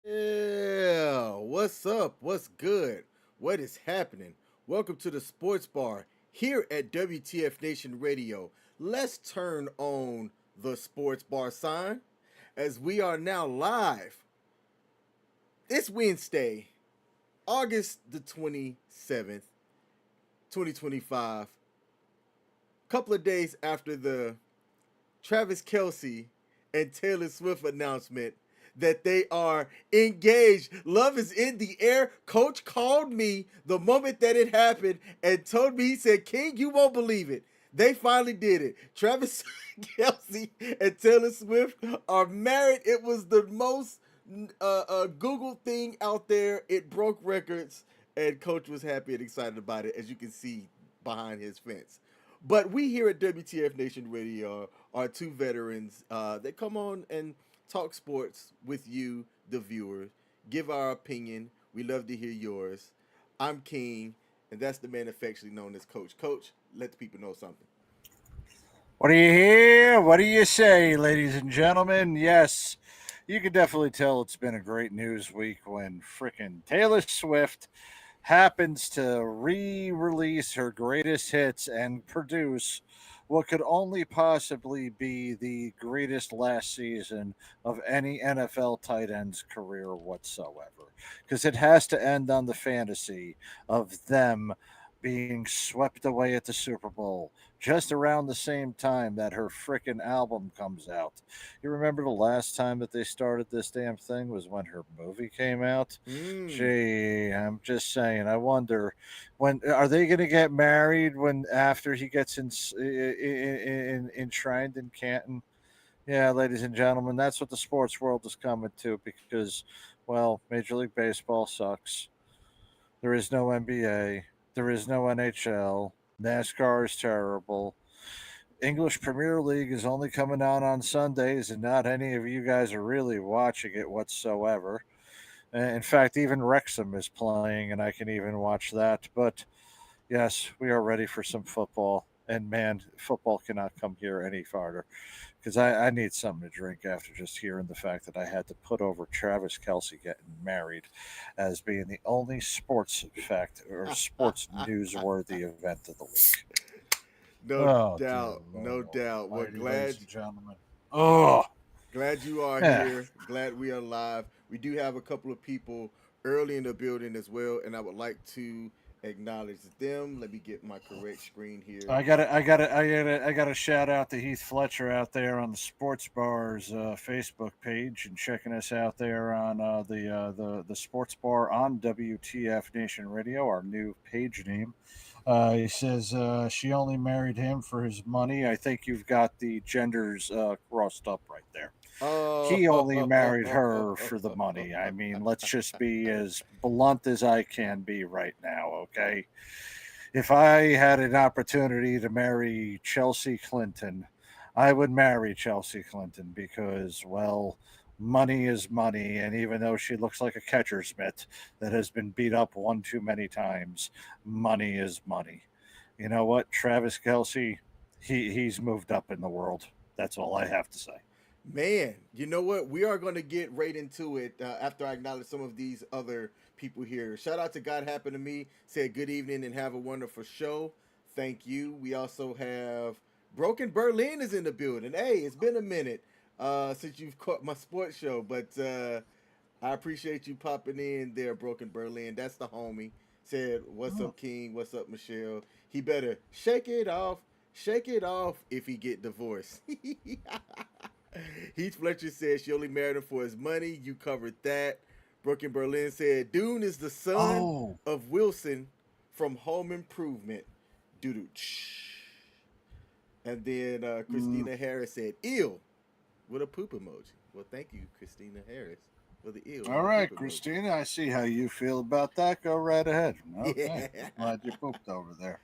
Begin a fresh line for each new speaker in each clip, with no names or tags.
Yeah, what's up? What's good? What is happening? Welcome to the Sports Bar here at WTF Nation Radio. Let's turn on the Sports Bar sign as we are now live. It's Wednesday, August the 27th, 2025. Couple of days after the Travis Kelce and Taylor Swift announcement that they are engaged. Love is in the air. Coach called me the moment that it happened and told me, he said, King, you won't believe it. They finally did it. Travis Kelce and Taylor Swift are married. It was the most Google thing out there. It broke records, and Coach was happy and excited about it, as you can see behind his fence. But we here at WTF Nation Radio are two veterans that come on and talk sports with you, the viewers, give our opinion. We love to hear yours. I'm King, and that's the man affectionately known as Coach. Coach, let the people know something.
What do you hear? What do you say, ladies and gentlemen? Yes, you can definitely tell it's been a great news week when frickin' Taylor Swift happens to re-release her greatest hits and produce what could only possibly be the greatest last season of any NFL tight end's career whatsoever. Because it has to end on the fantasy of them being swept away at the Super Bowl just around the same time that her frickin' album comes out. You remember the last time that they started this damn thing was when her movie came out?
Mm.
Gee, I'm just saying. I wonder when are they going to get married when after he gets enshrined in Canton? Yeah, ladies and gentlemen, that's what the sports world is coming to because, well, Major League Baseball sucks. There is no NBA. There is no NHL. NASCAR is terrible. English Premier League is only coming on Sundays, and not any of you guys are really watching it whatsoever. In fact, even Wrexham is playing, and I can even watch that. But yes, we are ready for some football. And man, football cannot come here any farther because I need something to drink after just hearing the fact that I had to put over Travis Kelsey getting married as being the only sports fact or sports newsworthy event of the week.
No
Oh, dear
doubt, no
Lord
doubt. We're
Almighty, ladies
glad
and gentlemen. Oh,
glad you are
yeah.
here. Glad we are live. We do have a couple of people early in the building as well, and I would like to acknowledge them. Let me get my correct screen here.
I got to shout out to Heath Fletcher out there on the Sports Bar's Facebook page and checking us out there on the Sports Bar on WTF Nation Radio, our new page name. He says she only married him for his money. I think you've got the genders crossed up right there.
Oh,
He only married her for the money. I mean, let's just be as blunt as I can be right now, okay? If I had an opportunity to marry Chelsea Clinton, I would marry Chelsea Clinton because, well, money is money. And even though she looks like a catcher's mitt that has been beat up one too many times, money is money. You know what? Travis Kelsey, he's moved up in the world. That's all I have to say.
man, you know what? We are going to get right into it after I acknowledge some of these other people here. Shout out to God Happened to Me. Said good evening and have a wonderful show. Thank you. We also have Broken Berlin is in the building. Hey, it's been a minute since you've caught my sports show, but I appreciate you popping in there, Broken Berlin. That's the homie. Said, what's
Oh.
up, King? What's up, Michelle? He better shake it off. Shake it off if he get divorced. Heath Fletcher said she only married him for his money. You covered that. Brooke in Berlin said Dune is the son
Oh.
of Wilson from Home Improvement. Doo-doo. And then
Mm.
Christina Harris said ill with a poop emoji. Well, thank you, Christina Harris, for the ill
All
with a
right,
poop emoji.
Christina, I see how you feel about that. Go right ahead. Okay.
Yeah.
Glad you pooped over there.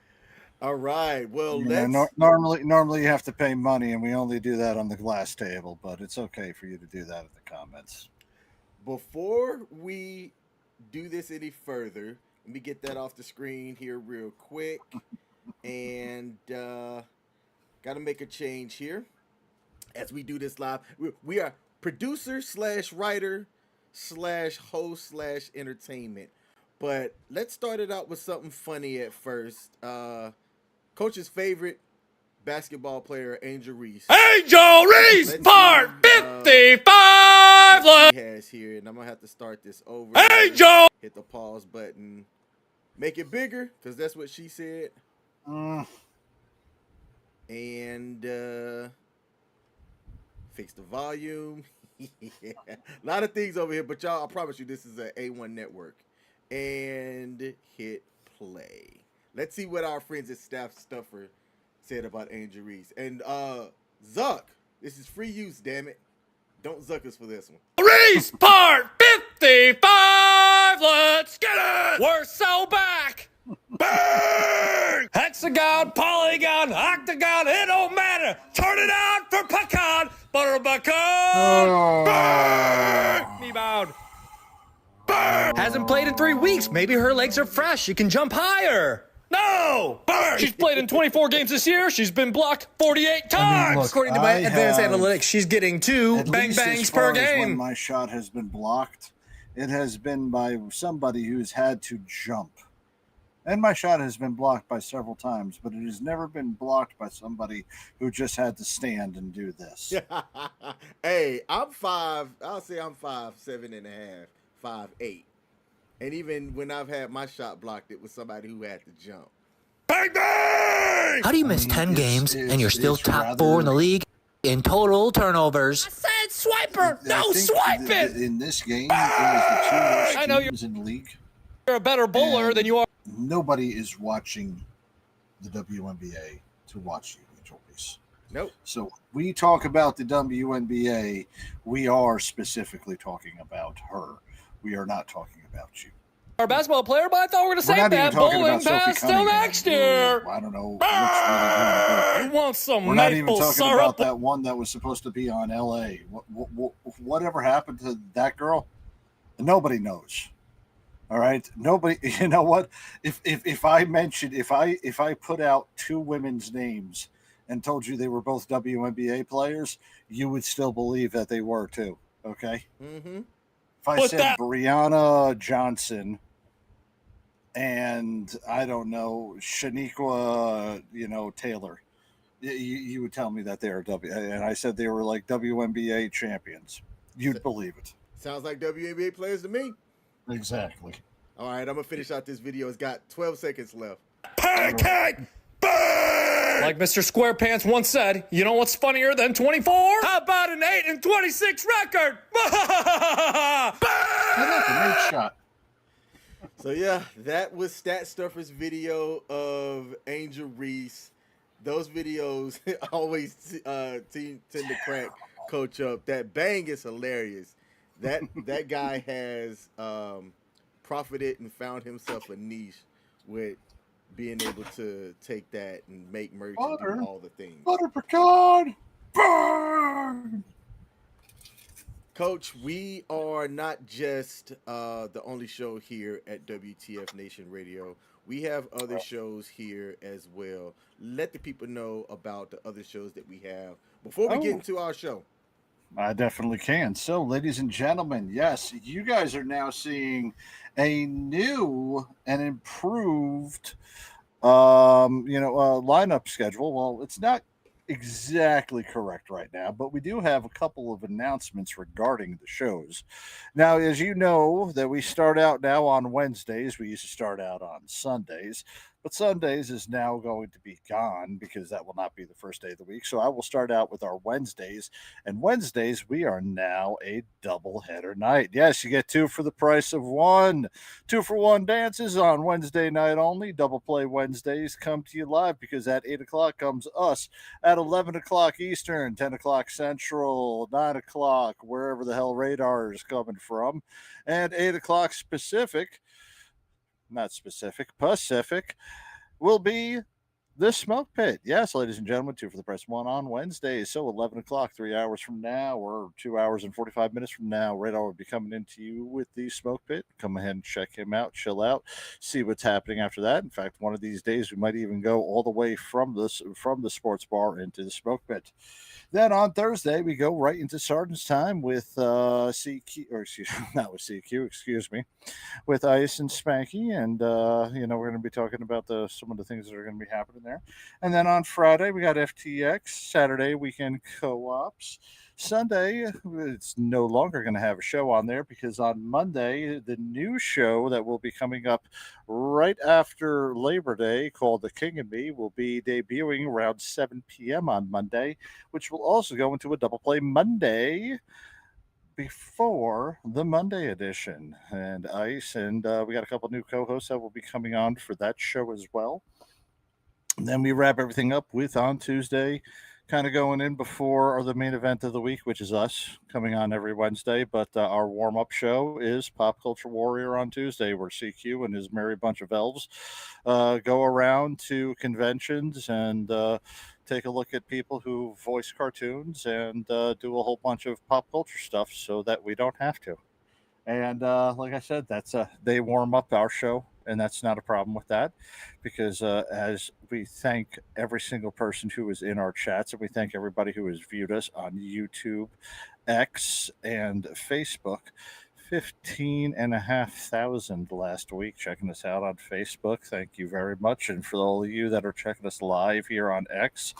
All right. Well,
You know,
let's
normally you have to pay money, and we only do that on the glass table. But it's okay for you to do that in the comments.
before we do this any further, let me get that off the screen here real quick. And got to make a change here as we do this live. We are producer slash writer slash host slash entertainment. But let's start it out with something funny at first. Coach's favorite basketball player, Angel Reese.
Angel Reese,
Let's
part
see
55.
what he has here, and I'm gonna have to start this over.
Angel.
Hit the pause button. Make it bigger, because that's what she said.
Mm.
And fix the volume. Yeah. A lot of things over here, but y'all, I promise you, this is a A1 network. And hit play. Let's see what our friends at Staff Stuffer said about Angel Reese. And Zuck, this is free use, damn it. Don't Zuck us for this one.
Reese part 55. Let's get it. We're so back. Bang! Hexagon, polygon, octagon, it don't matter. Turn it on for pecan, butter pecan. Bang! Knee bound. Bang! Hasn't played in 3 weeks. Maybe her legs are fresh. She can jump higher. No! Bang! She's played in 24 games this year. She's been blocked 48 times.
look,
According to my advanced analytics, she's getting 2 bang bangs per game.
When my shot has been blocked, it has been by somebody who's had to jump. And my shot has been blocked by several times, but it has never been blocked by somebody who just had to stand and do this.
Hey, I'm 5. I'll say I'm 5'7.5", 5'8". And even when I've had my shot blocked, it was somebody who had to jump.
Bang bang!
How do you miss 10 games and you're still top 4 in the league in total turnovers?
I said swiper! No, swipe it!
In this game, it was the two worst
I know
teams in the league.
You're a better bowler
And
than you are.
Nobody is watching the WNBA to watch you, Angel Reese.
Nope.
So we talk about the WNBA, we are specifically talking about her. We are not talking about you.
Our basketball player, but I thought we were going to
We're
save
not even
that
talking
bowling
about Sophie
pass till
Cunningham,
next
who,
year.
I don't know what's really doing,
You want some
we're not even
maple
talking
syrup?
about that one that was supposed to be on LA. Whatever happened to that girl? Nobody knows. All right. Nobody, you know what? If I mentioned, if I put out 2 women's names and told you they were both WNBA players, you would still believe that they were too. Okay.
Mm-hmm.
If I said Brianna Johnson and I don't know, Shaniqua, Taylor, you would tell me that they are and I said they were like WNBA champions. You'd believe it.
Sounds like WNBA players to me.
Exactly.
All right, I'm going to finish out this video. It's got 12 seconds left.
Pancake! Bang! Like Mr. SquarePants once said, you know what's funnier than 24? How about an 8-26 record?
I like a great shot.
So, yeah, that was Stat Stuffer's video of Angel Reese. Those videos always tend to crack Coach up. That bang is hilarious. That guy has profited and found himself a niche with being able to take that and make merch and do all the things.
Butter pecan, burn!
Coach, we are not just the only show here at WTF Nation Radio. We have other shows here as well. Let the people know about the other shows that we have before we get into our show.
I definitely can. So, ladies and gentlemen, yes, you guys are now seeing a new and improved, lineup schedule. Well, it's not exactly correct right now, but we do have a couple of announcements regarding the shows. Now, as you know, that we start out now on Wednesdays. We used to start out on Sundays. But Sundays is now going to be gone because that will not be the first day of the week. So I will start out with our Wednesdays. And Wednesdays, we are now a doubleheader night. Yes, you get 2 for the price of 1. 2-for-1 dances on Wednesday night only. Double Play Wednesdays come to you live because at 8 o'clock comes us. At 11 o'clock Eastern, 10 o'clock Central, 9 o'clock, wherever the hell radar is coming from. And 8 o'clock Pacific will be the Smoke Pit. Yes, ladies and gentlemen, 2 for the price of 1 on Wednesdays. So 11 o'clock, 3 hours from now, or 2 hours and 45 minutes from now, Radar will be coming into you with the Smoke Pit. Come ahead and check him out, chill out, see what's happening after that. In fact, one of these days, we might even go all the way from the sports bar into the Smoke Pit. Then on Thursday, we go right into Sergeant's Time with CQ, or not with CQ, excuse me, with Ice and Spanky. And, we're going to be talking about some of the things that are going to be happening there. And then on Friday, we got FTX, Saturday, Weekend Co-ops. Sunday, it's no longer going to have a show on there because on Monday, the new show that will be coming up right after Labor Day called The King and Me will be debuting around 7 p.m. on Monday, which will also go into a Double Play Monday before the Monday edition. And Ice, and we got a couple new co-hosts that will be coming on for that show as well. And then we wrap everything up with on Tuesday, kind of going in before or the main event of the week, which is us coming on every Wednesday. But our warm up show is Pop Culture Warrior on Tuesday, where CQ and his merry bunch of elves go around to conventions and take a look at people who voice cartoons and do a whole bunch of pop culture stuff so that we don't have to. And like I said, that's they warm up our show, and that's not a problem with that, because as we thank every single person who is in our chats, and we thank everybody who has viewed us on YouTube, X, and Facebook. 15,500 last week checking us out on Facebook. Thank you very much. And for all of you that are checking us live here on X,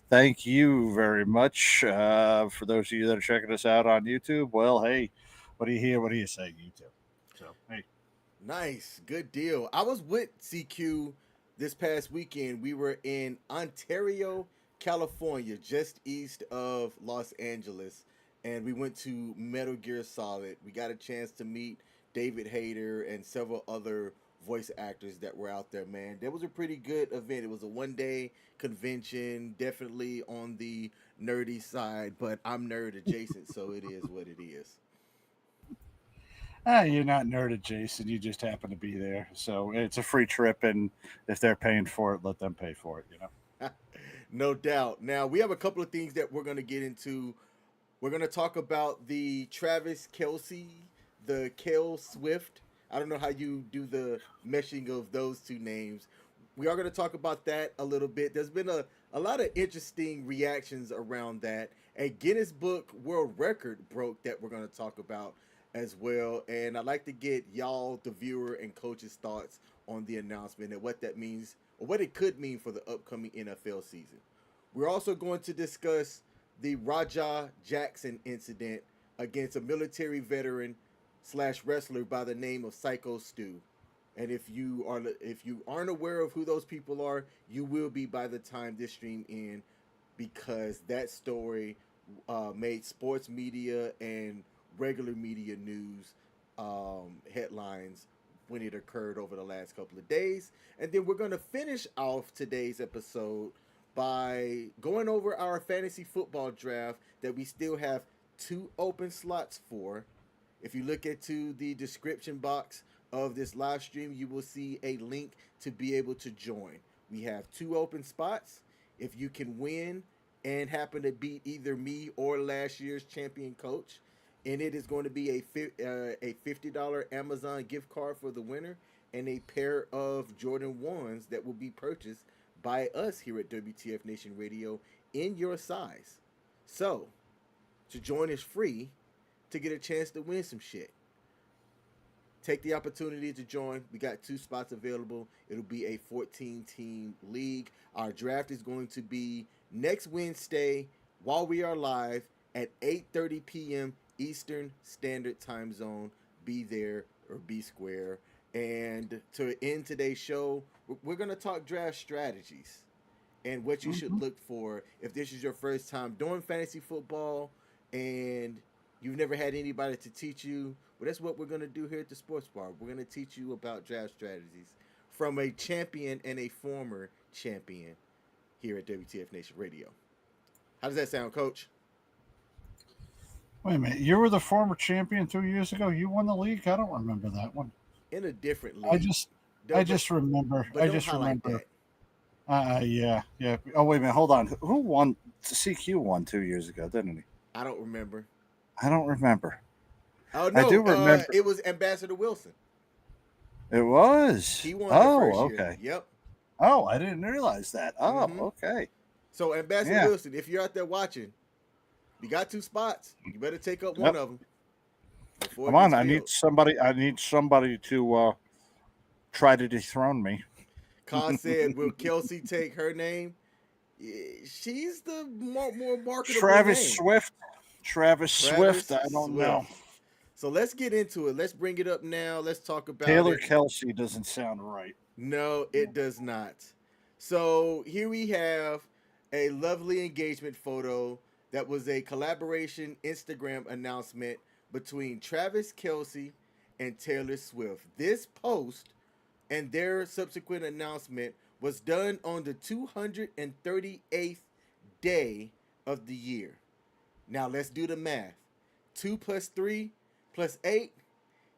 thank you very much. For those of you that are checking us out on YouTube, well, hey, what do you hear? What do you say, YouTube? So, hey.
Nice, good deal. I was with CQ this past weekend. We were in Ontario, California, just east of Los Angeles, and we went to Metal Gear Solid. We got a chance to meet David Hayter and several other voice actors that were out there, man. That was a pretty good event. It was a one-day convention, definitely on the nerdy side, but I'm nerd adjacent, so it is what it is.
You're not nerd adjacent. You just happen to be there. So it's a free trip, and if they're paying for it, let them pay for it,
No doubt. Now, we have a couple of things that we're going to get into. We're going to talk about the Travis Kelce, the Kel Swift. I don't know how you do the meshing of those two names. We are going to talk about that a little bit. There's been a lot of interesting reactions around that. A Guinness Book World Record broke that we're going to talk about as well. And I'd like to get y'all, the viewer and coach's thoughts on the announcement and what that means, or what it could mean for the upcoming NFL season. We're also going to discuss the Rampage Jackson incident against a military veteran / wrestler by the name of Psycho Stu. And if you aren't aware of who those people are, you will be by the time this stream ends, because that story made sports media and regular media news headlines when it occurred over the last couple of days. And then we're going to finish off today's episode by going over our fantasy football draft that we still have 2 open slots for. If you look into the description box of this live stream, you will see a link to be able to join. We have 2 open spots. If you can win and happen to beat either me or last year's champion coach, and it is going to be a $50 Amazon gift card for the winner and a pair of Jordan 1s that will be purchased by us here at WTF Nation Radio in your size. So, to join is free to get a chance to win some shit. Take the opportunity to join. We got 2 spots available. It'll be a 14-team league. Our draft is going to be next Wednesday while we are live at 8:30 p.m. Eastern Standard Time Zone. Be there or be square. And to end today's show, we're going to talk draft strategies and what you should look for if this is your first time doing fantasy football and you've never had anybody to teach you. Well, that's what we're going to do here at the Sports Bar. We're going to teach you about draft strategies from a champion and a former champion here at WTF Nation Radio. How does that sound, Coach?
Wait a minute. You were the former champion 2 years ago. You won the league? I don't remember that one.
In a different league.
I just remember. Yeah. Oh, wait a minute. Hold on. Who won? CQ won 2 years ago, didn't he?
I don't remember.
I don't remember.
Oh, no.
I do remember.
It was Ambassador Wilson.
It was?
He won the first year.
Okay.
Yep.
Oh, I didn't realize that. Oh, okay.
So, Ambassador Wilson, if you're out there watching, you got 2 spots. You better take up one of them.
Come on, I need somebody to try to dethrone me.
Khan said, will Kelce take her name? She's the more marketable
Travis
name.
Travis Swift, I don't know.
So let's get into it. Let's bring it up now. Let's talk about
Taylor Kelce doesn't sound right.
No, it does not. So here we have a lovely engagement photo that was a collaboration Instagram announcement between Travis Kelce and Taylor Swift. This post and their subsequent announcement was done on the 238th day of the year. Now let's do the math. 2 plus 3 plus 8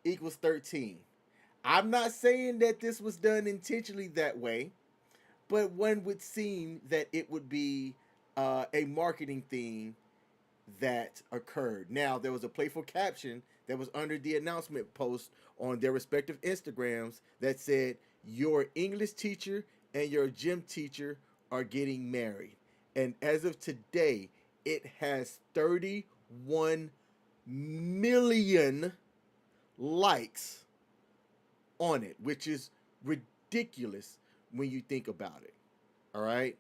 equals 13. I'm not saying that this was done intentionally that way, but one would seem that it would be a marketing thing that occurred. Now, there was a playful caption that was under the announcement post on their respective Instagrams that said, "Your English teacher and your gym teacher are getting married." And as of today, it has 31 million likes on it, which is ridiculous when you think about it. All right.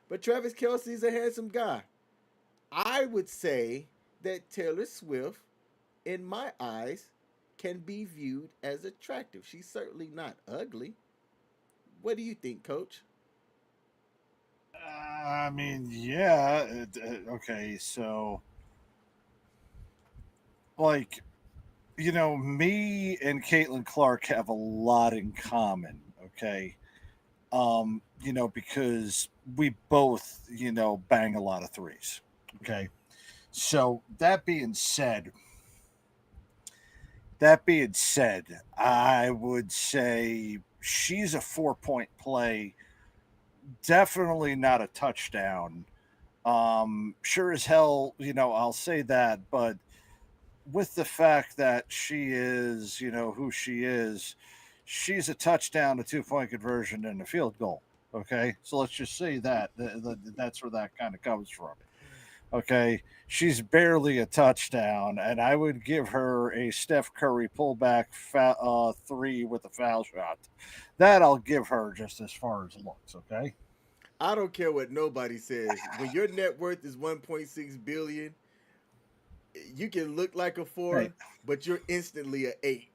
But Travis Kelce is a handsome guy. I would say that Taylor Swift, in my eyes, can be viewed as attractive. She's certainly not ugly. What do you think, Coach?
I mean, yeah. Okay, so like me and Caitlin Clark have a lot in common. Okay, because we both bang a lot of threes. Okay, so that being said, I would say she's a 4-point play. Definitely not a touchdown. Sure as hell, I'll say that, but with the fact that she is, who she is, she's a touchdown, a 2-point conversion, and a field goal. Okay, so let's just say that that's where that kind of comes from. Okay, she's barely a touchdown, and I would give her a Steph Curry pullback three with a foul shot. That I'll give her just as far as looks. Okay.
I don't care what nobody says. When your net worth is 1.6 billion, you can look like a 4,
Hey,
but you're instantly a 8.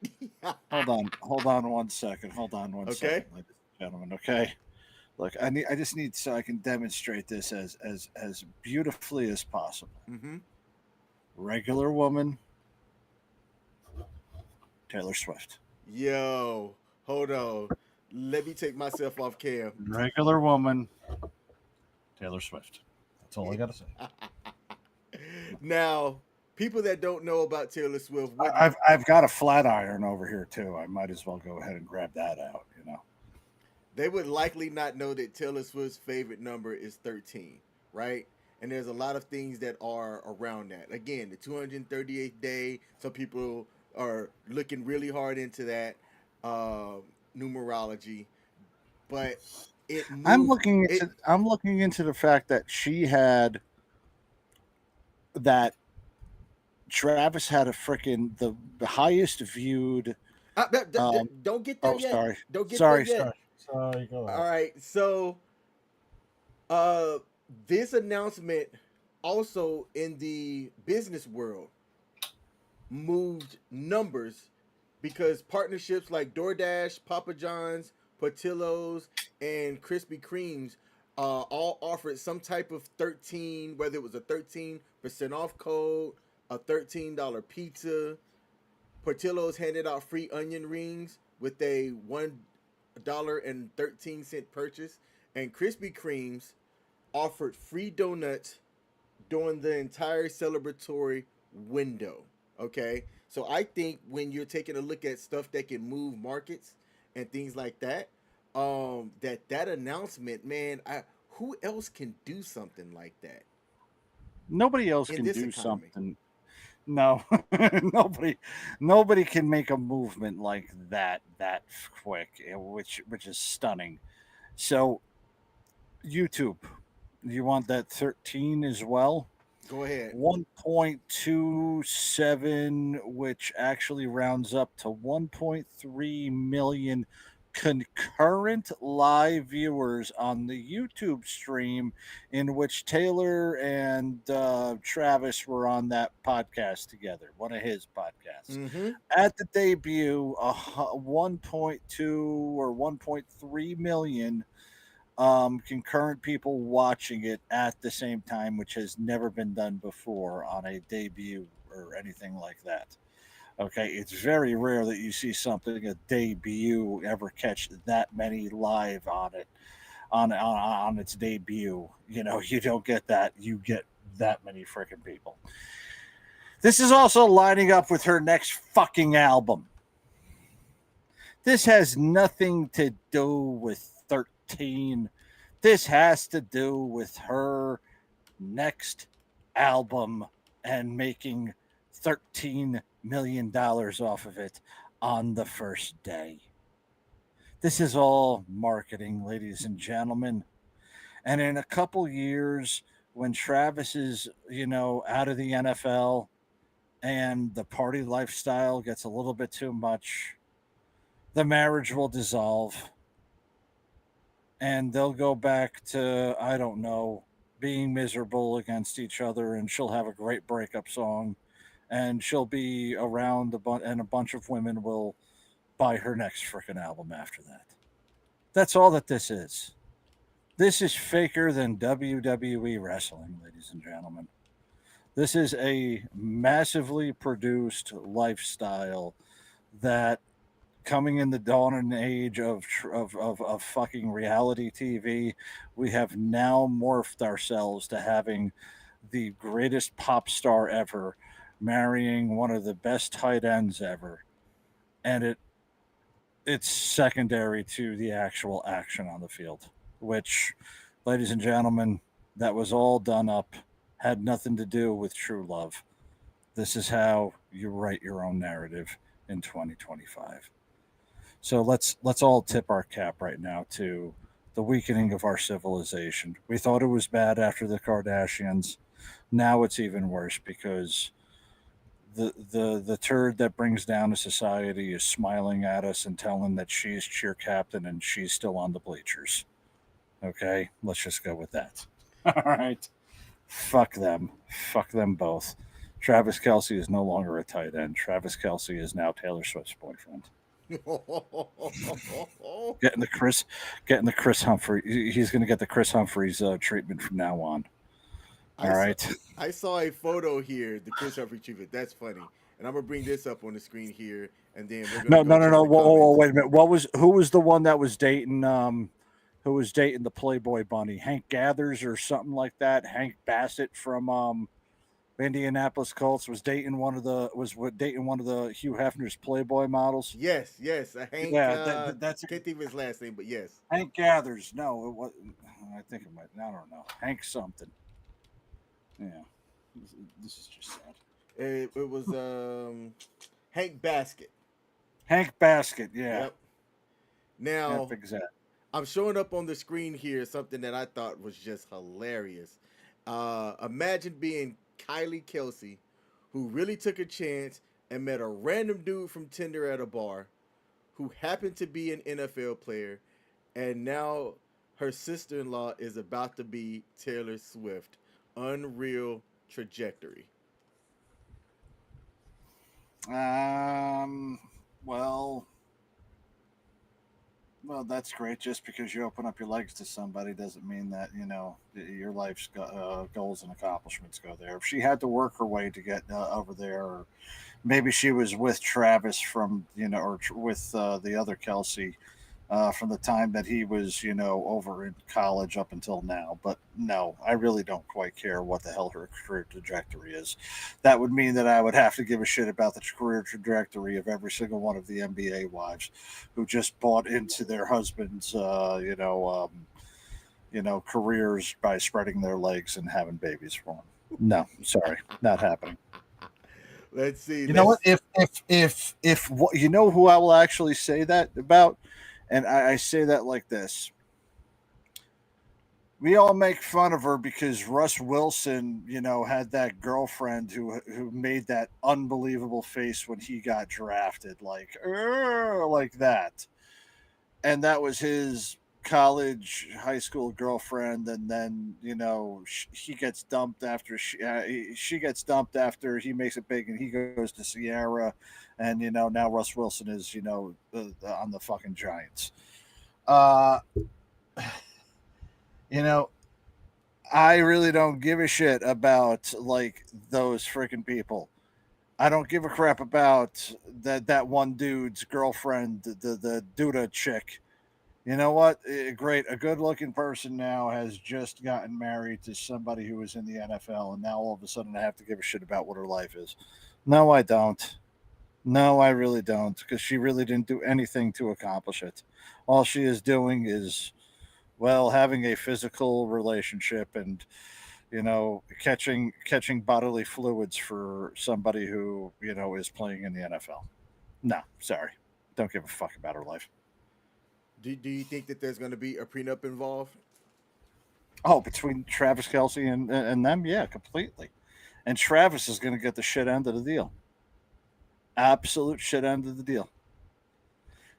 hold on one second.
Okay?
Ladies and gentlemen. Okay. Look, I just need so I can demonstrate this as beautifully as possible.
Mm-hmm.
Regular woman, Taylor Swift.
Yo, hold on. Let me take myself off cam.
Regular woman, Taylor Swift. That's all I gotta say.
Now, people that don't know about Taylor Swift,
I've got a flat iron over here too. I might as well go ahead and grab that out.
they would likely not know that Taylor Swift's favorite number is 13, right? And there's a lot of things that are around that. Again, the 238th day, some people are looking really hard into that numerology, but it
I'm
moved.
looking
It
into I'm looking into the fact that she had that Travis had a freaking the highest viewed.
don't get there
Oh,
yet.
sorry,
Don't get there
sorry,
yet.
sorry, sorry. Go
All
ahead.
right, so uh, this announcement also in the business world moved numbers because partnerships like DoorDash, Papa John's, Portillo's, and Krispy Kremes all offered some type of 13, whether it was a 13% off code, a $13 pizza. Portillo's handed out free onion rings with a $1.13 purchase, and Krispy Kremes offered free donuts during the entire celebratory window. Okay, so I think when you're taking a look at stuff that can move markets and things like that, that announcement, man, who else can do something like that
Nobody else
in
can
this
do
economy?
something. No, nobody can make a movement like that quick, which is stunning. So YouTube, you want that 13 as well?
Go ahead.
1.27, which actually rounds up to 1.3 million concurrent live viewers on the YouTube stream in which Taylor and Travis were on that podcast together, one of his podcasts.
Mm-hmm.
At the debut, 1.2 or 1.3 million concurrent people watching it at the same time, which has never been done before on a debut or anything like that. Okay, it's very rare that you see something a debut ever catch that many live on it. on its debut. You know, you don't get that. You get that many freaking people. This is also lining up with her next fucking album. This has nothing to do with 13. This has to do with her next album and making $13 million off of it on the first day. This is all marketing, ladies and gentlemen. And in a couple years, when Travis is, out of the NFL and the party lifestyle gets a little bit too much, the marriage will dissolve and they'll go back to, I don't know, being miserable against each other, and she'll have a great breakup song and she'll be around and a bunch of women will buy her next freaking album after that. That's all that this is. This is faker than WWE wrestling, ladies and gentlemen. This is a massively produced lifestyle that, coming in the dawn and age of fucking reality TV, we have now morphed ourselves to having the greatest pop star ever marrying one of the best tight ends ever, and it's secondary to the actual action on the field, which, ladies and gentlemen, that was all done up, had nothing to do with true love. This is how you write your own narrative in 2025. So let's all tip our cap right now to the weakening of our civilization. We thought it was bad after the Kardashians. Now it's even worse because the turd that brings down a society is smiling at us and telling that she's cheer captain and she's still on the bleachers. Okay, let's just go with that. All right. Fuck them. Fuck them both. Travis Kelce is no longer a tight end. Travis Kelce is now Taylor Swift's boyfriend. Getting the Chris Humphrey. He's going to get the Chris Humphreys treatment from now on. All right.
I saw a photo here, the Chris Humphrey treatment. That's funny, and I'm gonna bring this up on the screen here, and then we're gonna
no. Whoa, wait a minute. Who was the one that was dating? Who was dating the Playboy bunny? Hank Gathers or something like that. Hank Bassett from Indianapolis Colts was dating one of the Hugh Hefner's Playboy models.
Yes. Hank. Yeah, that's can't think of his last name, but yes.
Hank Gathers. No, it was. I think it might. I don't know. Hank something. Yeah, this is just sad.
It was Hank Basket.
Hank Basket. Yeah.
Yep. Now,
exactly.
I'm showing up on the screen here something that I thought was just hilarious. Imagine being Kylie Kelce, who really took a chance and met a random dude from Tinder at a bar who happened to be an NFL player, and now her sister-in-law is about to be Taylor Swift. Unreal trajectory.
Well, that's great. Just because you open up your legs to somebody doesn't mean that, your life's goals and accomplishments go there. If she had to work her way to get over there, or maybe she was with Travis from, or with the other Kelce from the time that he was, over in college up until now. But no, I really don't quite care what the hell her career trajectory is. That would mean that I would have to give a shit about the career trajectory of every single one of the NBA wives who just bought into their husbands, careers by spreading their legs and having babies for them. No, sorry, not happening.
Let's see.
You know what? If you know who I will actually say that about. And I say that like this. We all make fun of her because Russ Wilson, had that girlfriend who made that unbelievable face when he got drafted, like that. And that was his high school girlfriend. And then, he gets dumped after she gets dumped after he makes it big and he goes to Sierra. And, now Russ Wilson is, on the fucking Giants. I really don't give a shit about, like, those freaking people. I don't give a crap about that one dude's girlfriend, the Duda chick. You know what? Great. A good looking person now has just gotten married to somebody who was in the NFL, and now all of a sudden I have to give a shit about what her life is. No, I don't. No, I really don't, because she really didn't do anything to accomplish it. All she is doing is, well, having a physical relationship and catching bodily fluids for somebody who is playing in the NFL. No, sorry, don't give a fuck about her life.
Do you think that there's going to be a prenup involved?
Oh, between Travis Kelsey and them, yeah, completely. And Travis is going to get the shit end of the deal. Absolute shit end of the deal.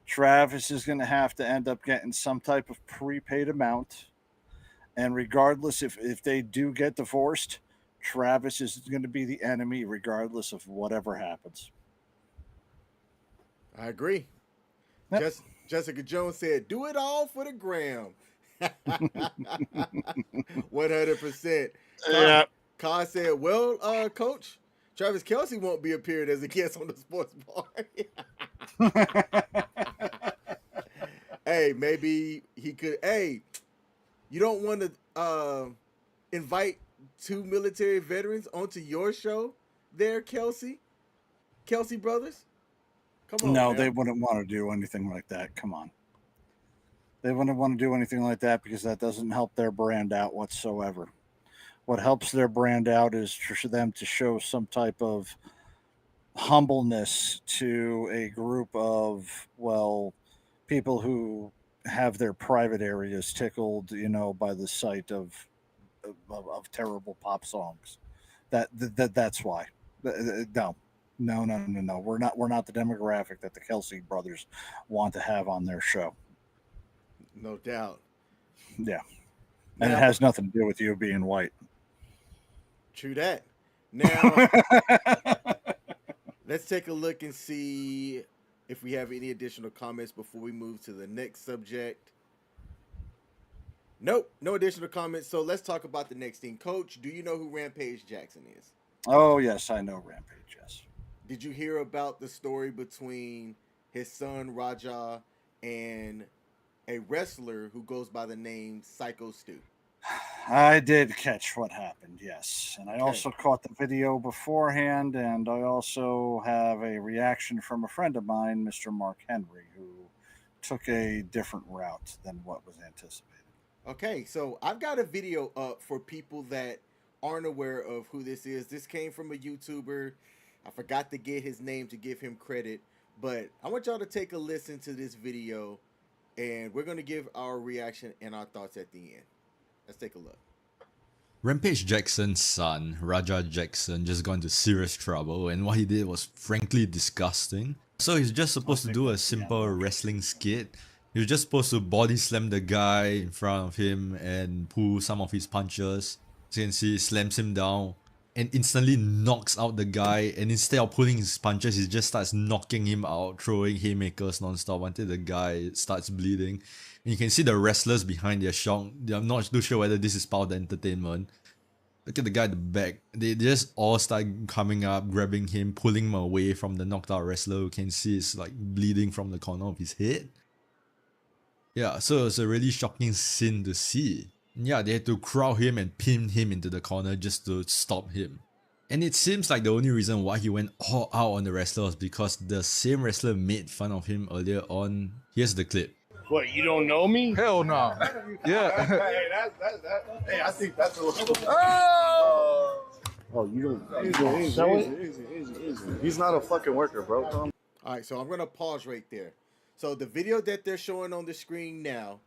Travis is going to have to end up getting some type of prepaid amount. And regardless if they do get divorced, Travis is going to be the enemy regardless of whatever happens.
I agree.
Yep.
Jessica Jones said, "Do it all for the gram." 100%.
Yeah.
Kai said, "Well, Coach, Travis Kelce won't be appearing as a guest on the sports bar." Hey, maybe he could. Hey, you don't want to invite two military veterans onto your show there, Kelce brothers? Come on,
No,
man.
they wouldn't want to do anything like that. Come on. They wouldn't want to do anything like that because that doesn't help their brand out whatsoever. What helps their brand out is for them to show some type of humbleness to a group of, well, people who have their private areas tickled, by the sight of terrible pop songs. That's why. No, no. We're not the demographic that the Kelsey brothers want to have on their show.
No doubt.
Yeah, and it has nothing to do with you being white.
True that. Now, let's take a look and see if we have any additional comments before we move to the next subject. Nope, no additional comments. So let's talk about the next thing. Coach, do you know who Rampage Jackson is?
Oh, yes, I know Rampage, yes.
Did you hear about the story between his son, Raja, and a wrestler who goes by the name Psycho Stu?
I did catch what happened, yes. And I
Okay.
also caught the video beforehand, and I also have a reaction from a friend of mine, Mr. Mark Henry, who took a different route than what was anticipated.
Okay, so I've got a video up for people that aren't aware of who this is. This came from a YouTuber. I forgot to get his name to give him credit, but I want y'all to take a listen to this video, and we're going to give our reaction and our thoughts at the end. Let's take a look.
Rampage Jackson's son, Raja Jackson, just got into serious trouble, and what he did was frankly disgusting. So he's just supposed to do a simple wrestling skit. He was just supposed to body slam the guy in front of him and pull some of his punches. As you can see, he slams him down and instantly knocks out the guy, and instead of pulling his punches, he just starts knocking him out, throwing haymakers non-stop until the guy starts bleeding. And you can see the wrestlers behind, they're shocked. They're not too sure whether this is part of the entertainment. Look at the guy at the back. They just all start coming up, grabbing him, pulling him away from the knocked out wrestler. You can see it's like bleeding from the corner of his head. Yeah, so it's a really shocking scene to see. Yeah, they had to crowd him and pin him into the corner just to stop him. And it seems like the only reason why he went all out on the wrestler was because the same wrestler made fun of him earlier on. Here's the clip.
What, you don't know me?
Hell no. Yeah.
Hey, I think that's a little... Oh, you don't know it? Easy. He's not a fucking worker, bro.
All right, so I'm going to pause right there. So the video that they're showing on the screen now,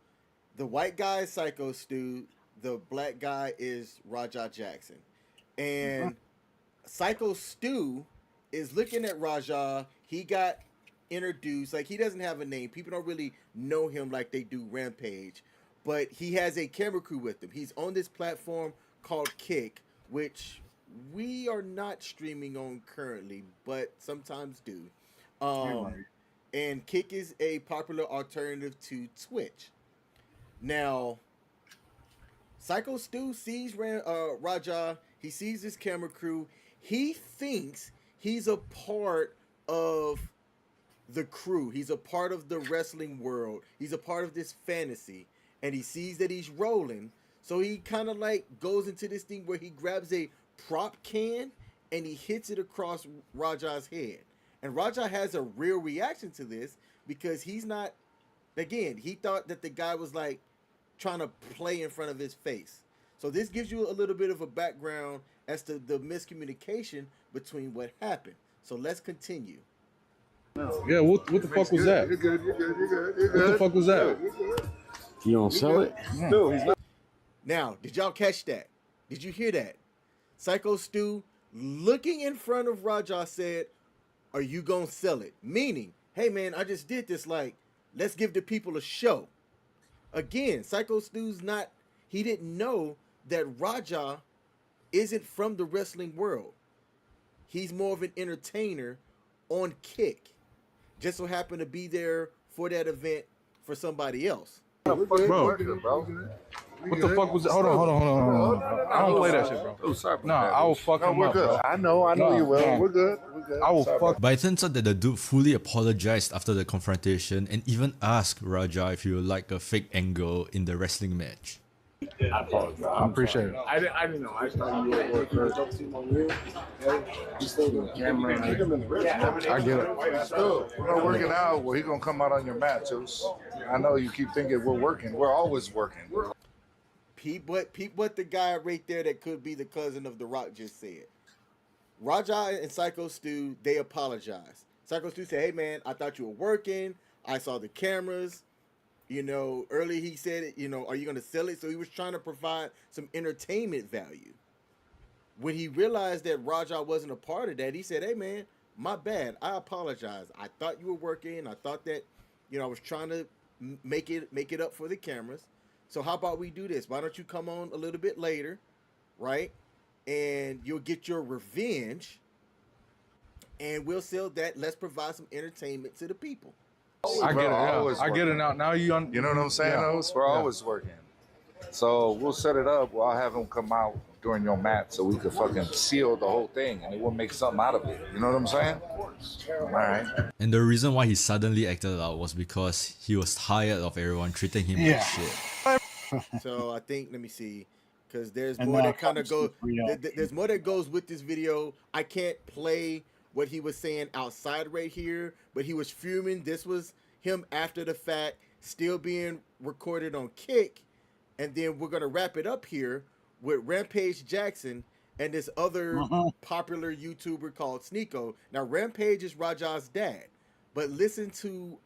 the white guy is Psycho Stu, the black guy is Raja Jackson. And Psycho Stu is looking at Raja. He got introduced, like he doesn't have a name. People don't really know him like they do Rampage, but he has a camera crew with him. He's on this platform called Kick, which we are not streaming on currently, but sometimes do. And Kick is a popular alternative to Twitch. Now, Psycho Stu sees Raja. He sees his camera crew. He thinks he's a part of the crew. He's a part of the wrestling world. He's a part of this fantasy, and he sees that he's rolling. So he kind of like goes into this thing where he grabs a prop can and he hits it across Raja's head. And Raja has a real reaction to this because he's not, again, he thought that the guy was like trying to play in front of his face. So this gives you a little bit of a background as to the miscommunication between what happened. So let's continue.
Yeah, what the fuck was that?
You're good.
What the fuck was that?
You don't sell it?
No, he's not.
Now, did y'all catch that? Did you hear that? Psycho Stu, looking in front of Raja, said, "Are you gonna sell it?" Meaning, hey man, I just did this, like, let's give the people a show. Again, Psycho Stu's not, he didn't know that Raja isn't from the wrestling world. He's more of an entertainer on Kick. Just so happened to be there for that event for somebody else.
Bro, what the fuck was that? Hold on. I don't play that shit, bro.
Oh, sorry.
Nah, I will fuck him
we're
up,
good.
bro.
I know you will.
No.
We're good.
I will
Sorry,
fuck.
But it turns out that the dude fully apologized after the confrontation and even asked Raja if he would like a fake angle in the wrestling match.
I appreciate it.
I didn't know. I thought you were at work.
I get it.
We're not working out. Well, he's gonna come out on your mat, Juice. I know you keep thinking we're working. We're always working.
Peep what the guy right there that could be the cousin of The Rock just said. Raja and Psycho Stu, they apologized. Psycho Stu said, "Hey man, I thought you were working. I saw the cameras. You know, earlier he said, you know, are you going to sell it?" So he was trying to provide some entertainment value. When he realized that Raja wasn't a part of that, he said, "Hey man, my bad. I apologize. I thought you were working. I thought that, you know, I was trying to make it up for the cameras. So how about we do this? Why don't you come on a little bit later, right? And you'll get your revenge, and we'll sell that. Let's provide some entertainment to the people."
I get it. Yeah. I get it now. Now
You know what I'm saying? Those we're always working. So we'll set it up. Well, I'll have him come out during your match so we could fucking seal the whole thing and we'll make something out of it. You know what I'm saying? All right.
And the reason why he suddenly acted out was because he was tired of everyone treating him like shit.
So I think, let me see, because there's
And
more
now
that kind of
comes
goes.
the real.
There's more that goes with this video. I can't play what he was saying outside right here, but he was fuming. This was him after the fact, still being recorded on Kick, and then we're gonna wrap it up here with Rampage Jackson and this other popular YouTuber called Sneeko. Now Rampage is Raja's dad, but listen to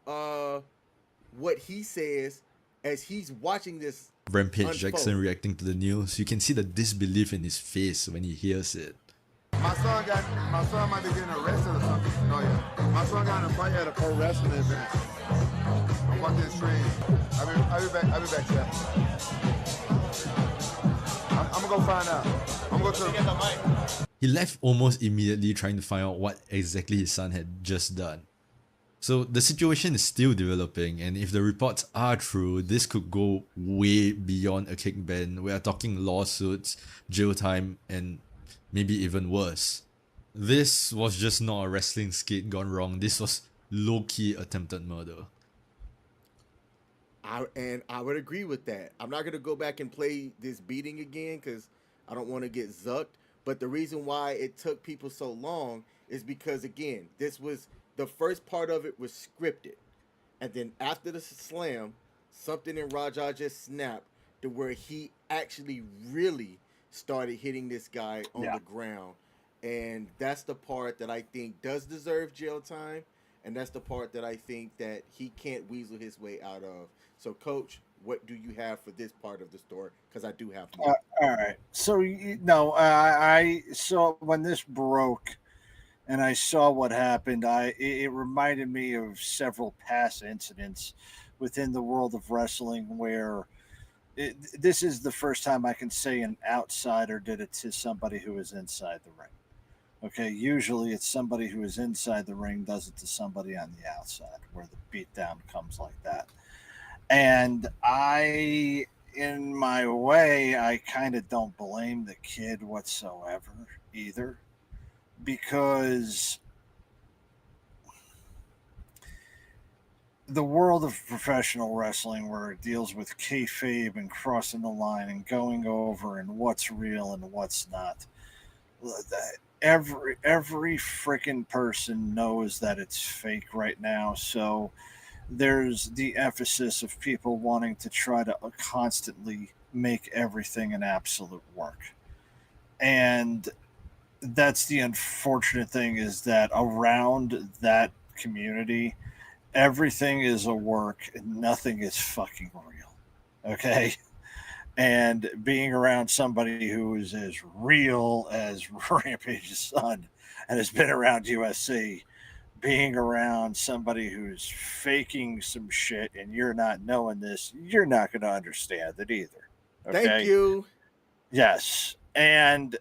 what he says as he's watching this.
Rampage
unfold.
Jackson reacting to the news. You can see the disbelief in his face when he hears it.
My son might be getting arrested or something. Oh yeah. My son got in a fight at a pro wrestling event. I'm watching the stream. I'll be back, Jeff. I'm gonna go find out. I'm gonna go to the mic.
He left almost immediately trying to find out what exactly his son had just done. So the situation is still developing, and if the reports are true, this could go way beyond a kick ban. We are talking lawsuits, jail time, and maybe even worse. This was just not a wrestling skit gone wrong. This was low-key attempted murder.
I would agree with that. I'm not going to go back and play this beating again because I don't want to get zucked. But the reason why it took people so long is because, again, the first part of it was scripted. And then after the slam, something in Raja just snapped to where he actually really started hitting this guy on the ground. And that's the part that I think does deserve jail time. And that's the part that I think that he can't weasel his way out of. So, Coach, what do you have for this part of the story? Because I do have more.
All right. So, I saw when this broke and I saw what happened, it reminded me of several past incidents within the world of wrestling where this is the first time I can say an outsider did it to somebody who is inside the ring. Okay, usually it's somebody who is inside the ring does it to somebody on the outside where the beatdown comes like that. And in my way, I kind of don't blame the kid whatsoever either, because the world of professional wrestling, where it deals with kayfabe and crossing the line and going over and what's real and what's not. Every freaking person knows that it's fake right now. So there's the emphasis of people wanting to try to constantly make everything an absolute work. And that's the unfortunate thing, is that around that community, everything is a work and nothing is fucking real. Okay. And being around somebody who is as real as Rampage's son and has been around USC, being around somebody who's faking some shit and you're not knowing this, you're not going to understand it either. Okay?
Thank you.
Yes. And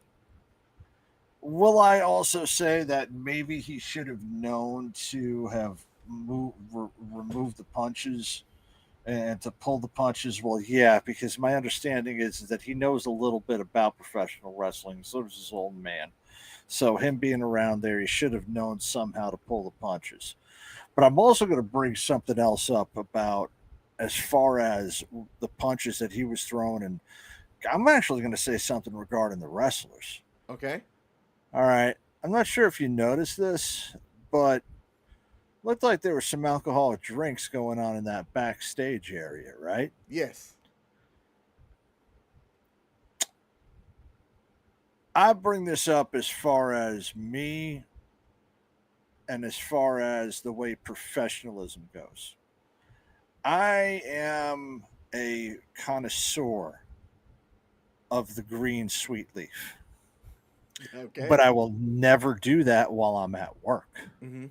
will I also say that maybe he should have known to have removed the punches and to pull the punches? Well, yeah, because my understanding is that he knows a little bit about professional wrestling. So does his old man. So him being around there, he should have known somehow to pull the punches. But I'm also going to bring something else up about as far as the punches that he was throwing. And I'm actually going to say something regarding the wrestlers.
Okay.
All right. I'm not sure if you noticed this, but looked like there were some alcoholic drinks going on in that backstage area, right?
Yes.
I bring this up as far as me and as far as the way professionalism goes. I am a connoisseur of the green sweet leaf.
Okay.
But I will never do that while I'm at work.
Mm-hmm.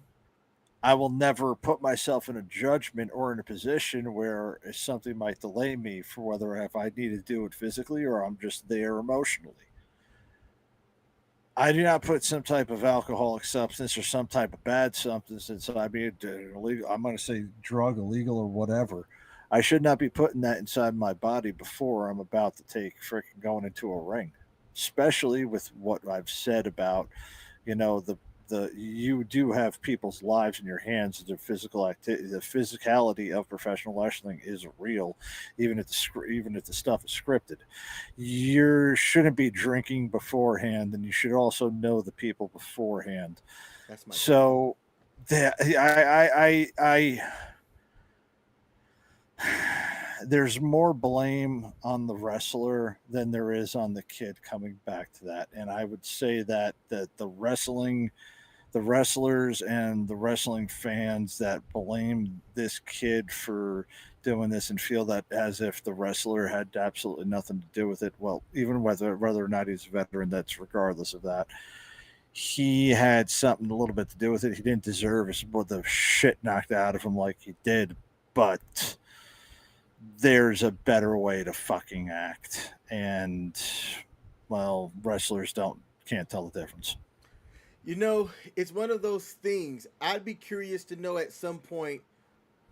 I will never put myself in a judgment or in a position where something might delay me for whether if I need to do it physically or I'm just there emotionally. I do not put some type of alcoholic substance or some type of bad substance inside me. Illegal, I'm going to say drug, illegal, or whatever. I should not be putting that inside my body before I'm about to take freaking going into a ring, especially with what I've said about, the you do have people's lives in your hands. The physical activity, the physicality of professional wrestling is real, even if the stuff is scripted. You shouldn't be drinking beforehand, and you should also know the people beforehand.
That's my
So, I there's more blame on the wrestler than there is on the kid coming back to that. And I would say that the wrestlers and the wrestling fans that blame this kid for doing this and feel that as if the wrestler had absolutely nothing to do with it. Well, even whether or not he's a veteran, that's regardless of that. He had something a little bit to do with it. He didn't deserve the shit knocked out of him like he did, but there's a better way to fucking act. And, well, wrestlers can't tell the difference.
It's one of those things. I'd be curious to know at some point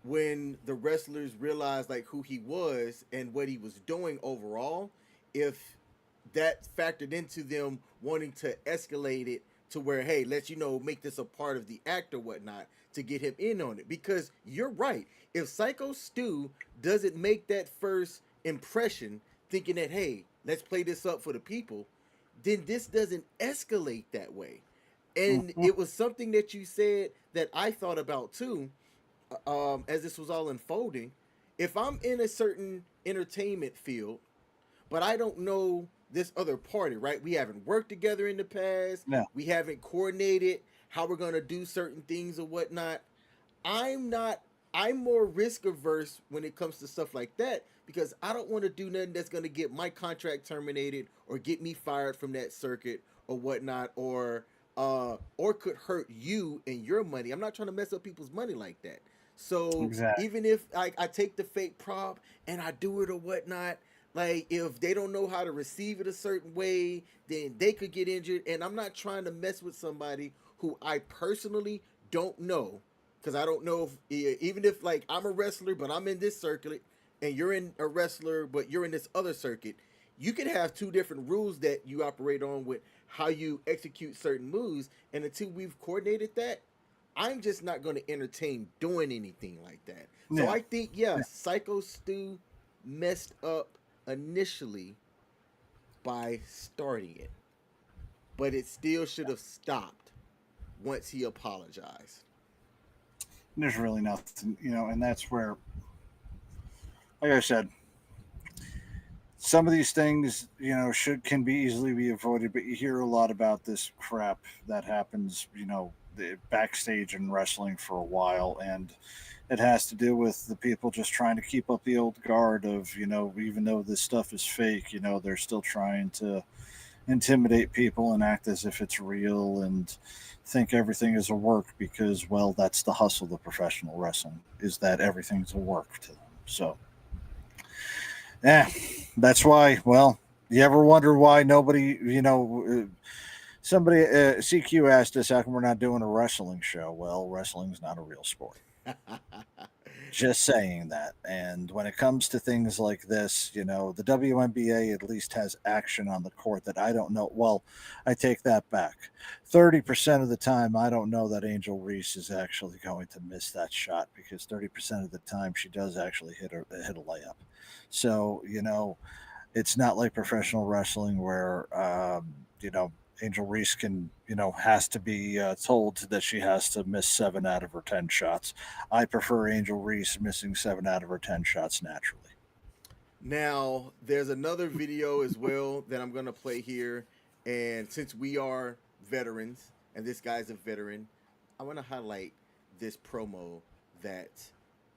when the wrestlers realized like who he was and what he was doing overall, if that factored into them wanting to escalate it to where, hey, let's, make this a part of the act or whatnot to get him in on it. Because you're right. If Psycho Stu doesn't make that first impression thinking that, hey, let's play this up for the people, then this doesn't escalate that way. And it was something that you said that I thought about too, as this was all unfolding. If I'm in a certain entertainment field, but I don't know this other party, right? We haven't worked together in the past.
No.
We haven't coordinated how we're going to do certain things or whatnot. I'm more risk averse when it comes to stuff like that because I don't want to do nothing that's going to get my contract terminated or get me fired from that circuit or whatnot, or could hurt you and your money. I'm not trying to mess up people's money like that. So
Exactly.
Even if I take the fake prop and I do it or whatnot, like if they don't know how to receive it a certain way, then they could get injured. And I'm not trying to mess with somebody who I personally don't know, because I don't know if, even if like I'm a wrestler, but I'm in this circuit and you're in a wrestler, but you're in this other circuit, you can have two different rules that you operate on with how you execute certain moves. And until we've coordinated that, I'm just not going to entertain doing anything like that. So
Yeah.
I think, Psycho Stu messed up initially by starting it, but it still should have stopped once he apologized.
There's really nothing, and that's where, like I said, some of these things, can be easily be avoided, but you hear a lot about this crap that happens, backstage in wrestling for a while, and it has to do with the people just trying to keep up the old guard of, even though this stuff is fake, they're still trying to intimidate people and act as if it's real and think everything is a work because, well, that's the hustle of professional wrestling, is that everything's a work to them. So, yeah, that's why, well, you ever wonder why nobody, somebody, CQ asked us how come we're not doing a wrestling show. Well, wrestling's not a real sport. Just saying that. And when it comes to things like this, the WNBA at least has action on the court that I don't know. Well, I take that back. 30% of the time, I don't know that Angel Reese is actually going to miss that shot because 30% of the time she does actually hit a layup. So, it's not like professional wrestling where, Angel Reese can, has to be told that she has to miss 7 out of her 10 shots. I prefer Angel Reese missing 7 out of her 10 shots naturally.
Now, there's another video as well that I'm going to play here. And since we are veterans, and this guy's a veteran, I want to highlight this promo that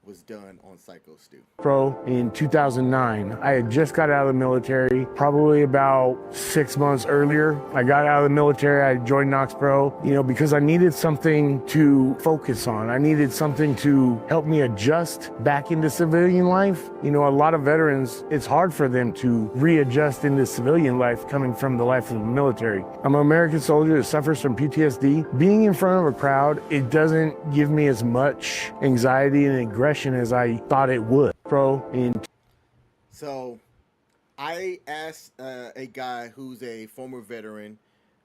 was done on Psycho Stu.
Pro in 2009. I had just got out of the military, probably about 6 months earlier. I got out of the military, I joined Knox Pro, because I needed something to focus on. I needed something to help me adjust back into civilian life. A lot of veterans, it's hard for them to readjust into civilian life coming from the life of the military. I'm an American soldier that suffers from PTSD. Being in front of a crowd, it doesn't give me as much anxiety and aggression as I thought it would.
So I asked a guy who's a former veteran,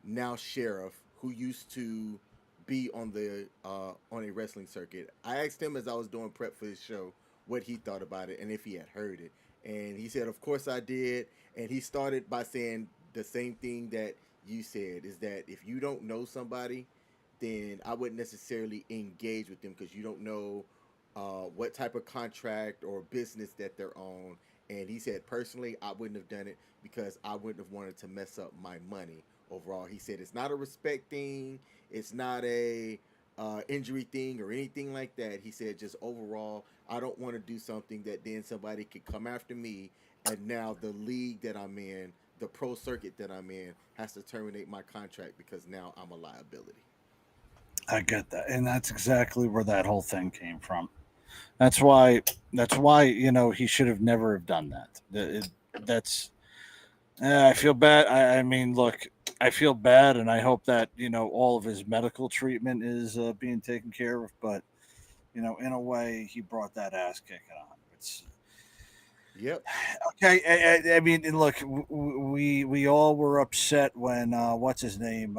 now sheriff, who used to be on a wrestling circuit. I asked him as I was doing prep for this show what he thought about it and if he had heard it. And he said, of course I did. And he started by saying the same thing that you said, is that if you don't know somebody, then I wouldn't necessarily engage with them because you don't know what type of contract or business that they're on. And he said, personally, I wouldn't have done it because I wouldn't have wanted to mess up my money overall. He said, it's not a respect thing. It's not a injury thing or anything like that. He said, just overall, I don't want to do something that then somebody could come after me. And now the league that I'm in, the pro circuit that I'm in, has to terminate my contract because now I'm a liability.
I get that. And that's exactly where that whole thing came from. That's why, he should have never have done that. I feel bad. I mean, look, I feel bad, and I hope that, all of his medical treatment is being taken care of. But, in a way, he brought that ass kicking on.
Yep.
Okay. I mean, look, we all were upset when, what's his name?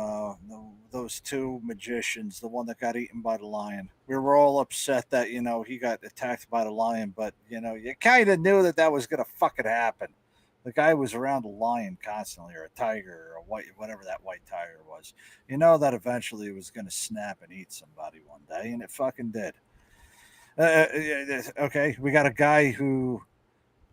Those two magicians, the one that got eaten by the lion. We were all upset that, he got attacked by the lion, but, you kind of knew that was going to fucking happen. The guy was around a lion constantly, or a tiger, or whatever that white tiger was. That eventually it was going to snap and eat somebody one day, and it fucking did. Okay, we got a guy who,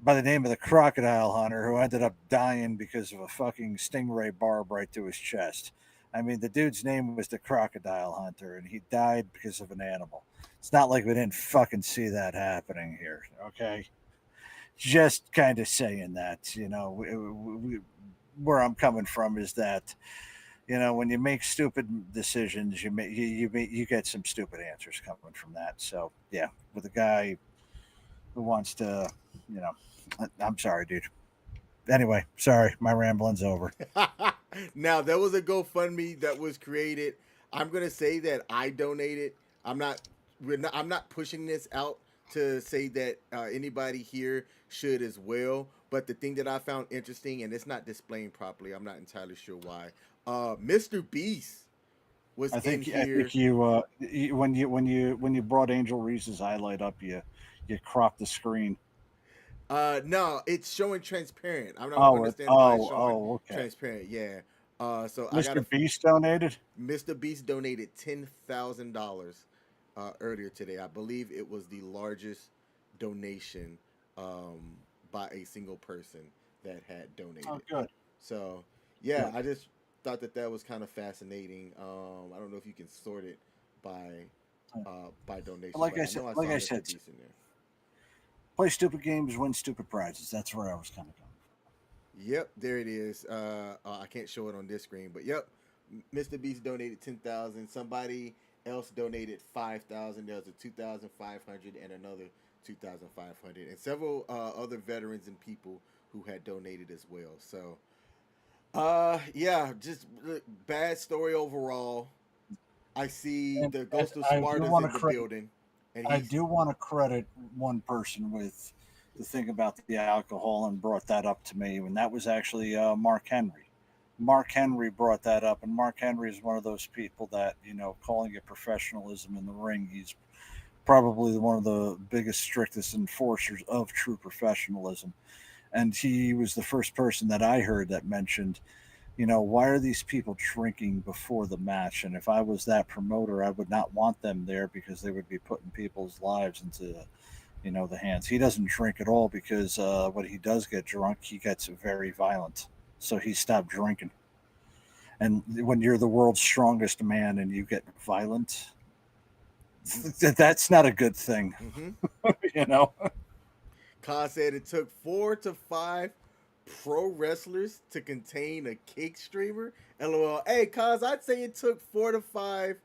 by the name of the Crocodile Hunter, who ended up dying because of a fucking stingray barb right to his chest. I mean, the dude's name was the Crocodile Hunter, and he died because of an animal. It's not like we didn't fucking see that happening here, okay? Just kind of saying that, where I'm coming from is that, when you make stupid decisions, you get some stupid answers coming from that. So, yeah, with a guy who wants to, I'm sorry, dude. Anyway, sorry, my rambling's over.
Now, there was a GoFundMe that was created. I'm gonna say that I donated. I'm not pushing this out to say that anybody here should as well. But the thing that I found interesting, and it's not displaying properly, I'm not entirely sure why. Mr. Beast was
I
in
think
here.
when you brought Angel Reese's highlight up, you cropped the screen.
No, it's showing transparent. I don't understand why it's showing
Okay.
transparent. Yeah. So I got
Mr. Beast donated.
Mr. Beast donated $10,000 earlier today. I believe it was the largest donation by a single person that had donated.
Oh, good.
So yeah,
Good.
I just thought that was kind of fascinating. I don't know if you can sort it by donation.
Like
but
I said,
know
like
saw
I
Mr.
said,
Beast in there.
play stupid games, win stupid prizes. That's where I was kind of going.
Yep, there it is. I can't show it on this screen, but yep, Mr. Beast donated 10,000. Somebody else donated 5,000. There was a 2,500 and another 2,500, and several other veterans and people who had donated as well. So, yeah, just bad story overall. I see the Ghost of Sparta's in the building, and
I do want to credit one person with the thing about the alcohol and brought that up to me, and that was actually Mark Henry. Mark Henry brought that up, and Mark Henry is one of those people that, calling it professionalism in the ring, he's probably one of the biggest, strictest enforcers of true professionalism. And he was the first person that I heard that mentioned, why are these people drinking before the match? And if I was that promoter, I would not want them there because they would be putting people's lives into the hands. He doesn't drink at all because when he does get drunk, he gets very violent. So he stopped drinking. And when you're the world's strongest man and you get violent, that's not a good thing.
Mm-hmm. Khan said it took 4 to 5 pro wrestlers to contain a kick streamer. LOL. Hey, Kaz, I'd say it took 4 to 5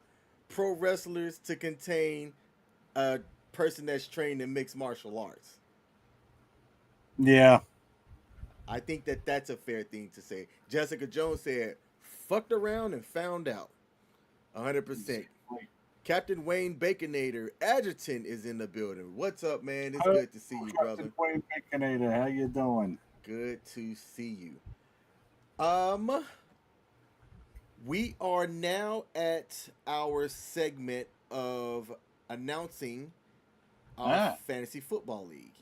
pro wrestlers to contain a person that's trained in mixed martial arts.
Yeah.
I think that's a fair thing to say. Jessica Jones said, fucked around and found out. 100%. Captain Wayne Baconator, Adjutant, is in the building. What's up, man? It's good to see you, brother.
Captain Wayne Baconator, how you doing?
Good to see you. We are now at our segment of announcing our fantasy football league.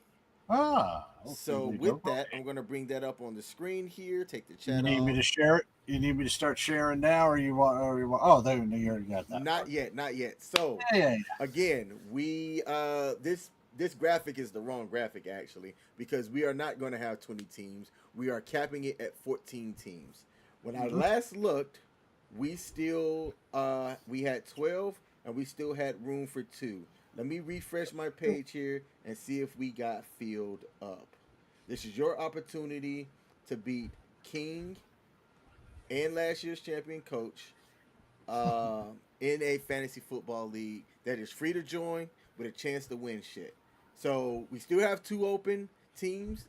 Okay,
So with that, I'm going to bring that up on the screen here. Take the chat off.
You need me to share it? You need me to start sharing now, or you want? Oh, there you already got that.
Not yet. So again, we this graphic is the wrong graphic actually, because we are not going to have 20 teams. We are capping it at 14 teams. When I last looked, we still we had 12 and we still had room for 2. Let me refresh my page here and see if we got filled up. This is your opportunity to beat King and last year's champion Coach in a fantasy football league that is free to join with a chance to win shit. So we still have 2 open teams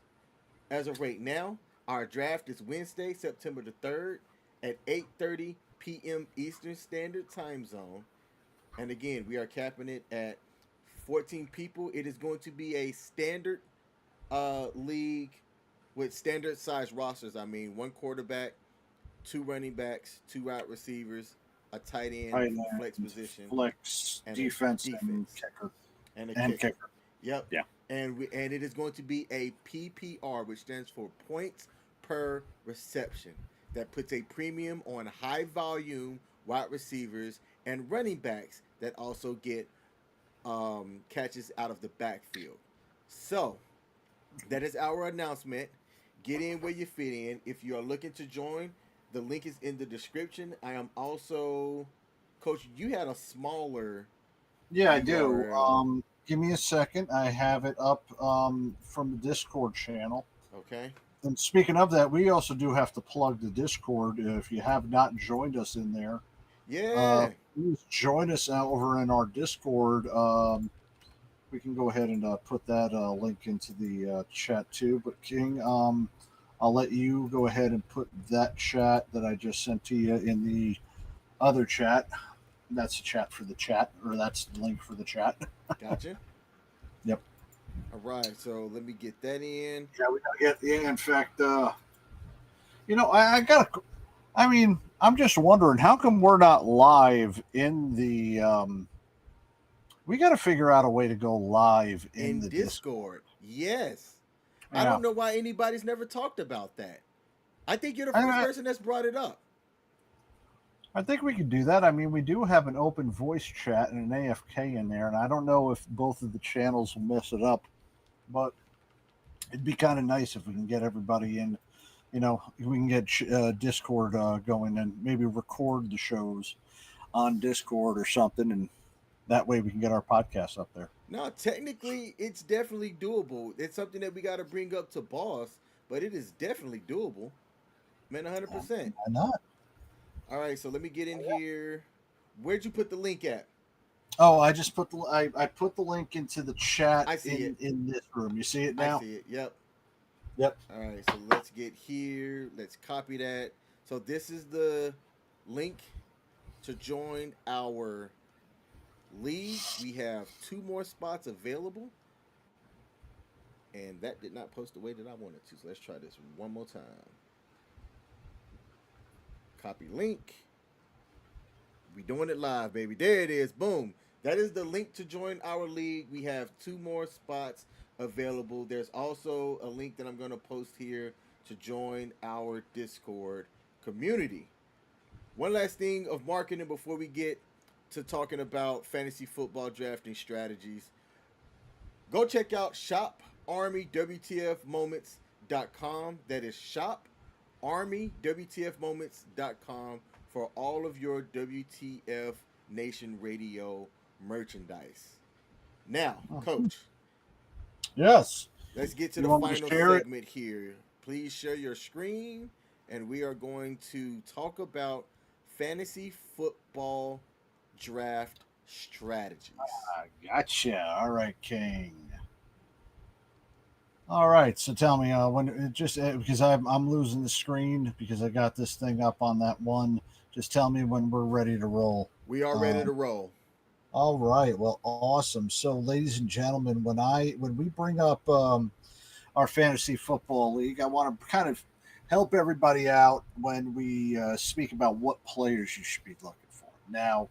as of right now. Our draft is Wednesday, September the 3rd at 8:30 p.m. Eastern Standard Time Zone. And again, we are capping it at 14 people. It is going to be a standard league with standard size rosters. I mean, 1 quarterback, 2 running backs, 2 wide receivers, a tight end, flex position,
flex, and defense, and kicker,
and a
kicker.
Yep.
Yeah.
And it is going to be a PPR, which stands for points per reception. That puts a premium on high volume wide receivers and running backs that also get catches out of the backfield. So that is our announcement. Get in where you fit in. If you are looking to join, the link is in the description. I am also, Coach, you had a smaller.
Yeah, I do. Give me a second. I have it up from the Discord channel.
Okay.
And speaking of that, we also do have to plug the Discord. If you have not joined us in there, please join us over in our Discord. We can go ahead and put that link into the chat too. But King, I'll let you go ahead and put that chat that I just sent to you in the other chat. That's a chat for the chat, or that's the link for the chat.
Gotcha.
Yep.
All right, so let me get that in.
Yeah, we gotta get. Yeah, in fact, I gotta. I mean, I'm just wondering, how come we're not live in the we got to figure out a way to go live in the
Discord. Yes.
Yeah.
I don't know why anybody's never talked about that. I think you're the first person that's brought it up.
I think we could do that. I mean, we do have an open voice chat and an AFK in there, and I don't know if both of the channels will mess it up, but it'd be kind of nice if we can get everybody in. You know, we can get Discord going and maybe record the shows on Discord or something, and that way we can get our podcast up there.
No, technically, it's definitely doable. It's something that we got to bring up to boss, but it is definitely doable. Man, 100%.
Why not?
All right, so let me get in here. Where'd you put the link at?
Oh, I just put I put the link into the chat.
I see
in this room. You see it now?
I see it. Yep.
Yep.
All right, so let's get here. Let's copy that. So this is the link to join our league. We have 2 more spots available. And that did not post the way that I wanted to. So let's try this one more time. Copy link. We doing it live, baby. There it is. Boom. That is the link to join our league. We have 2 more spots available. There's also a link that I'm going to post here to join our Discord community. One last thing of marketing before we get to talking about fantasy football drafting strategies. Go check out shoparmywtfmoments.com. That is shoparmywtfmoments.com for all of your WTF Nation Radio merchandise. Now, Coach.
Yes.
Let's get to the final segment here. Please share your screen, and we are going to talk about fantasy football draft strategies.
Gotcha. All right, King. All right, so tell me when it just because I'm losing the screen because I got this thing up on that one. Just tell me when we're ready to roll.
We are ready to roll.
All right. Well, awesome. So, ladies and gentlemen, when we bring up our fantasy football league, I want to kind of help everybody out when we speak about what players you should be looking for. Now,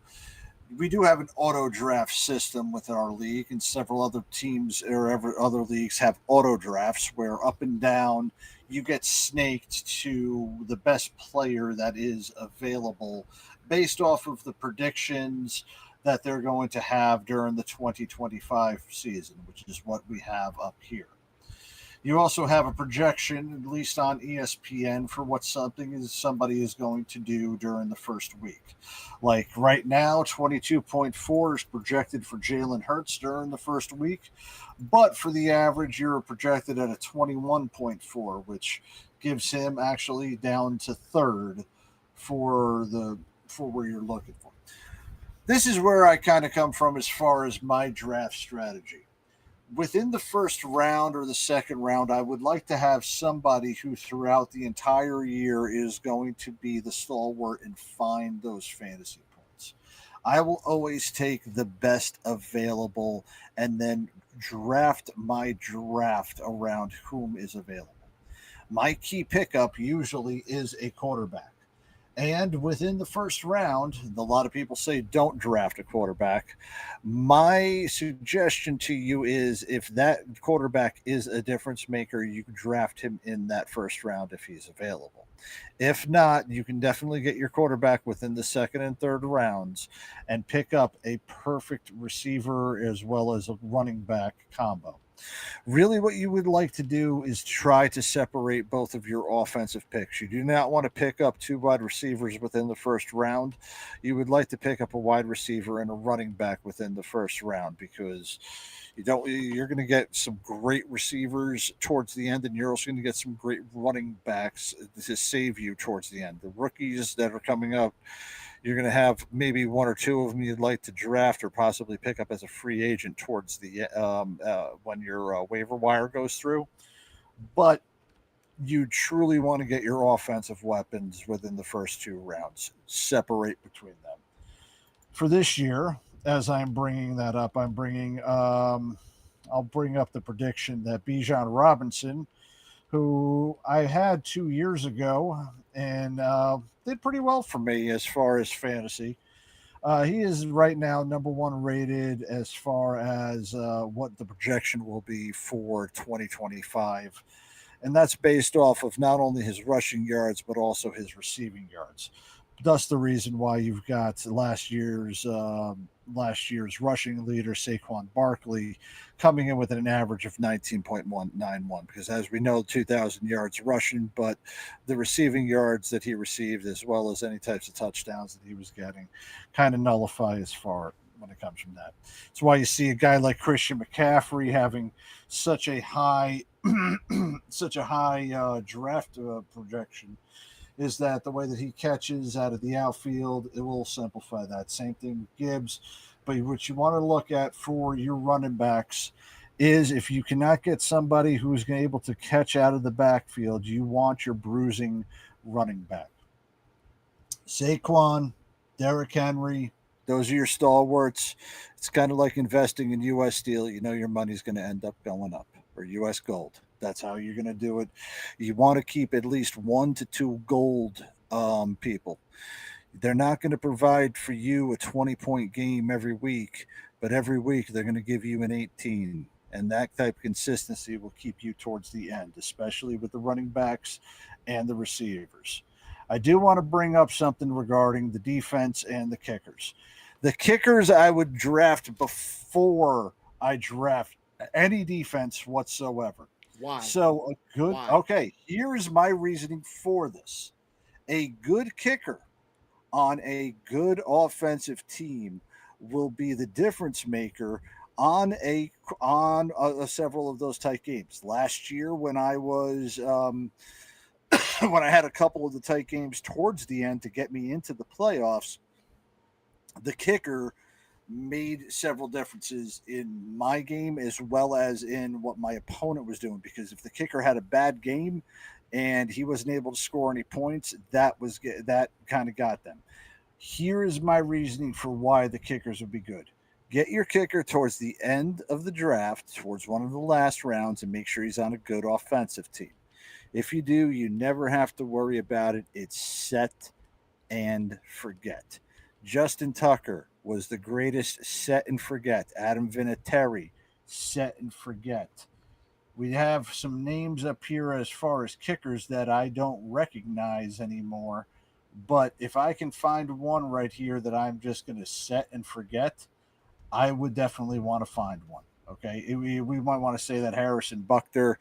we do have an auto draft system within our league, and several other teams or other leagues have auto drafts where up and down you get snaked to the best player that is available based off of the predictions that they're going to have during the 2025 season, which is what we have up here. You also have a projection, at least on ESPN, for what somebody is going to do during the first week. Like right now, 22.4 is projected for Jalen Hurts during the first week, but for the average, you're projected at a 21.4, which gives him actually down to third for where you're looking for. This is where I kind of come from as far as my draft strategy. Within the first round or the second round, I would like to have somebody who throughout the entire year is going to be the stalwart and find those fantasy points. I will always take the best available and then draft my draft around whom is available. My key pickup usually is a quarterback. And within the first round, a lot of people say don't draft a quarterback. My suggestion to you is if that quarterback is a difference maker, you can draft him in that first round if he's available. If not, you can definitely get your quarterback within the second and third rounds and pick up a perfect receiver as well as a running back combo. Really, what you would like to do is try to separate both of your offensive picks. You do not want to pick up 2 wide receivers within the first round. You would like to pick up a wide receiver and a running back within the first round because you're going to get some great receivers towards the end, and you're also going to get some great running backs to save you towards the end. The rookies that are coming up, you're going to have maybe 1 or 2 of them you'd like to draft or possibly pick up as a free agent towards the when your waiver wire goes through. But you truly want to get your offensive weapons within the first 2 rounds. Separate between them. For this year, as I'm bringing that up, I'll bring up the prediction that Bijan Robinson, who I had 2 years ago, and did pretty well for me as far as fantasy. He is right now number one rated as far as what the projection will be for 2025. And that's based off of not only his rushing yards, but also his receiving yards. Thus, the reason why you've got last year's rushing leader Saquon Barkley coming in with an average of 19.191. Because as we know, 2,000 yards rushing, but the receiving yards that he received, as well as any types of touchdowns that he was getting, kind of nullify as far when it comes from that. That's why you see a guy like Christian McCaffrey having such a high, draft projection. Is that the way that he catches out of the outfield? It will simplify that. Same thing with Gibbs. But what you want to look at for your running backs is if you cannot get somebody who's able to catch out of the backfield, you want your bruising running back. Saquon, Derrick Henry, those are your stalwarts. It's kind of like investing in U.S. Steel. You know your money's going to end up going up, or U.S. Gold. That's how you're going to do it. You want to keep at least 1 to 2 gold people. They're not going to provide for you a 20-point game every week, but every week they're going to give you an 18. And that type of consistency will keep you towards the end, especially with the running backs and the receivers. I do want to bring up something regarding the defense and the kickers. The kickers I would draft before I draft any defense whatsoever.
Why?
So okay, here's my reasoning for this. A good kicker on a good offensive team will be the difference maker on several of those tight games. Last year when I was when I had a couple of the tight games towards the end to get me into the playoffs, the kicker made several differences in my game as well as in what my opponent was doing, because if the kicker had a bad game and he wasn't able to score any points, that kind of got them. Here is my reasoning for why the kickers would be good. Get your kicker towards the end of the draft, towards one of the last rounds, and make sure he's on a good offensive team. If you do, you never have to worry about it. It's set and forget. Justin Tucker was the greatest set and forget. Adam Vinatieri, set and forget. We have some names up here as far as kickers that I don't recognize anymore. But if I can find one right here that I'm just going to set and forget, I would definitely want to find one. Okay, we might want to say that Harrison Buckner,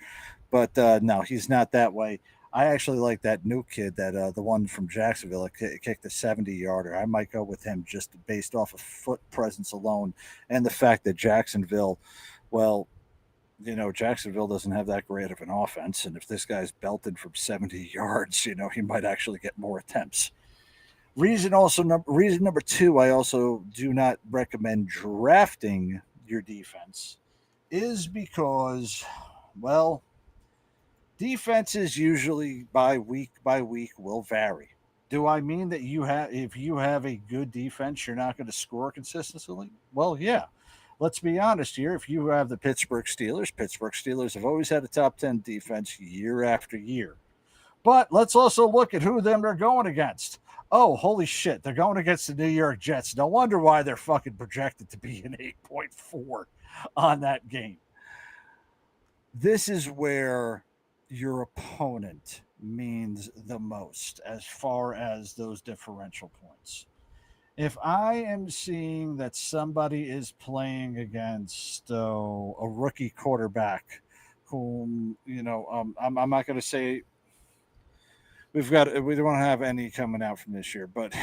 but no, he's not that way. I actually like that new kid, that the one from Jacksonville, kicked a 70-yarder. I might go with him just based off of foot presence alone, and the fact that Jacksonville, well, you know, Jacksonville doesn't have that great of an offense, and if this guy's belted from 70 yards, you know, he might actually get more attempts. Reason number 2, I also do not recommend drafting your defense is because, well, defenses usually by week will vary. Do I mean that if you have a good defense, you're not going to score consistently? Well, yeah. Let's be honest here. If you have the Pittsburgh Steelers have always had a top 10 defense year after year. But let's also look at who they're going against. Oh, holy shit. They're going against the New York Jets. No wonder why they're fucking projected to be an 8.4 on that game. This is where your opponent means the most as far as those differential points. If I am seeing that somebody is playing against a rookie quarterback whom, you know, I'm not going to say we don't have any coming out from this year, but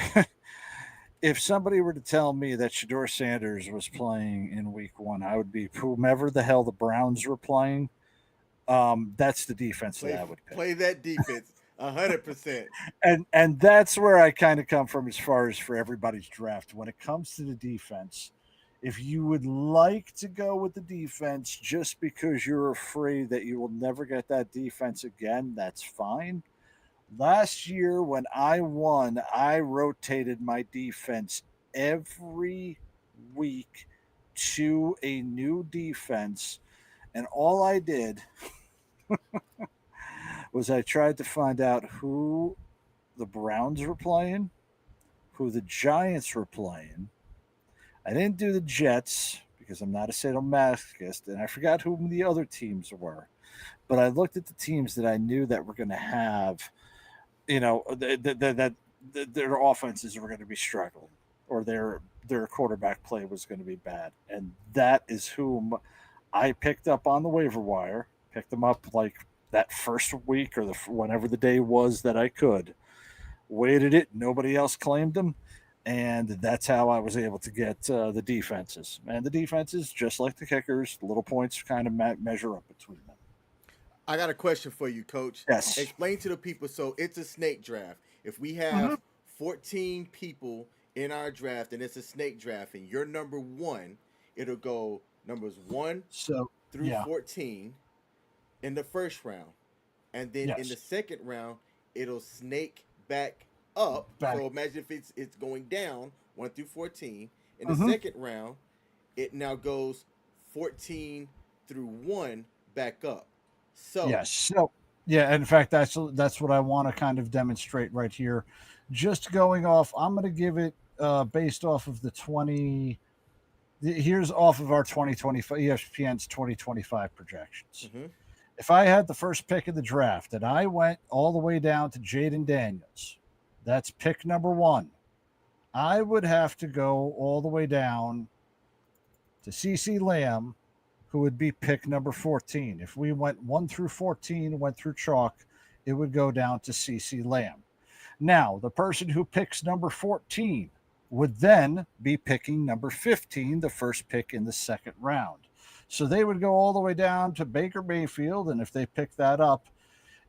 if somebody were to tell me that Shedeur Sanders was playing in week 1, I would be whomever the hell the Browns were playing. That's the defense that I would pick.
Play that defense 100%.
And that's where I kind of come from as far as for everybody's draft. When it comes to the defense, if you would like to go with the defense just because you're afraid that you will never get that defense again, that's fine. Last year when I won, I rotated my defense every week to a new defense. And all I did was I tried to find out who the Browns were playing, who the Giants were playing. I didn't do the Jets because I'm not a sadomasochist, and I forgot who the other teams were. But I looked at the teams that I knew that were going to have, that their offenses were going to be struggling, or their quarterback play was going to be bad, and that is whom I picked up on the waiver wire. Picked them up like that first week or whenever the day was that I could. Waited it. Nobody else claimed them. And that's how I was able to get the defenses. And the defenses, just like the kickers, little points kind of measure up between them.
I got a question for you, Coach.
Yes.
Explain to the people. So it's a snake draft. If we have 14 people in our draft and it's a snake draft and you're number 1, it'll go numbers 1 through 14 in the first round. And then in the second round, it'll snake back up. So imagine if it's going down 1 through 14. In the second round, it now goes 14 through 1 back up. So
in fact, that's what I want to kind of demonstrate right here. Just going off, I'm going to give it based off of the 20. Here's off of our 2025 ESPN's 2025 projections. If I had the first pick of the draft and I went all the way down to Jaden Daniels, that's pick number 1. I would have to go all the way down to CeCe Lamb, who would be pick number 14. If we went 1 through 14, went through chalk, it would go down to CeCe Lamb. Now, the person who picks number 14 would then be picking number 15, the first pick in the second round. So they would go all the way down to Baker Mayfield, and if they pick that up,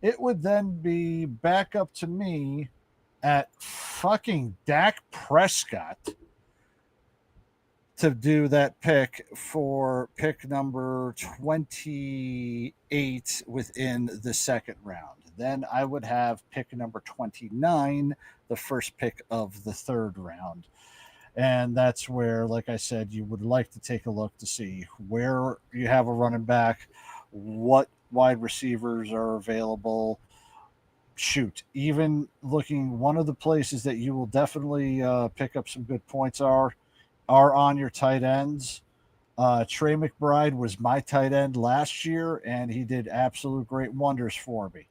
it would then be back up to me at fucking Dak Prescott to do that pick for pick number 28 within the second round. Then I would have pick number 29, the first pick of the third round. And that's where, like I said, you would like to take a look to see where you have a running back, what wide receivers are available. Shoot, even looking, one of the places that you will definitely pick up some good points are on your tight ends. Trey McBride was my tight end last year, and he did absolute great wonders for me.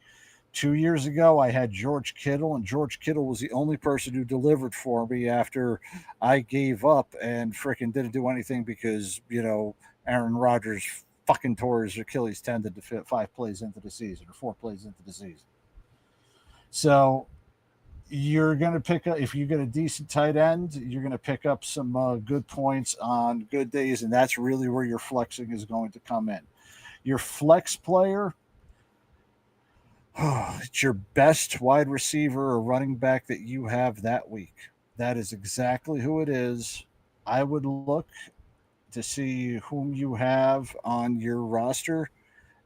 2 years ago, I had George Kittle, and George Kittle was the only person who delivered for me after I gave up and freaking didn't do anything because, Aaron Rodgers fucking tore his Achilles tendon to fit 5 plays into the season or 4 plays into the season. So you're going to pick up, if you get a decent tight end, you're going to pick up some good points on good days, and that's really where your flexing is going to come in. Your flex player, it's your best wide receiver or running back that you have that week. That is exactly who it is. I would look to see whom you have on your roster,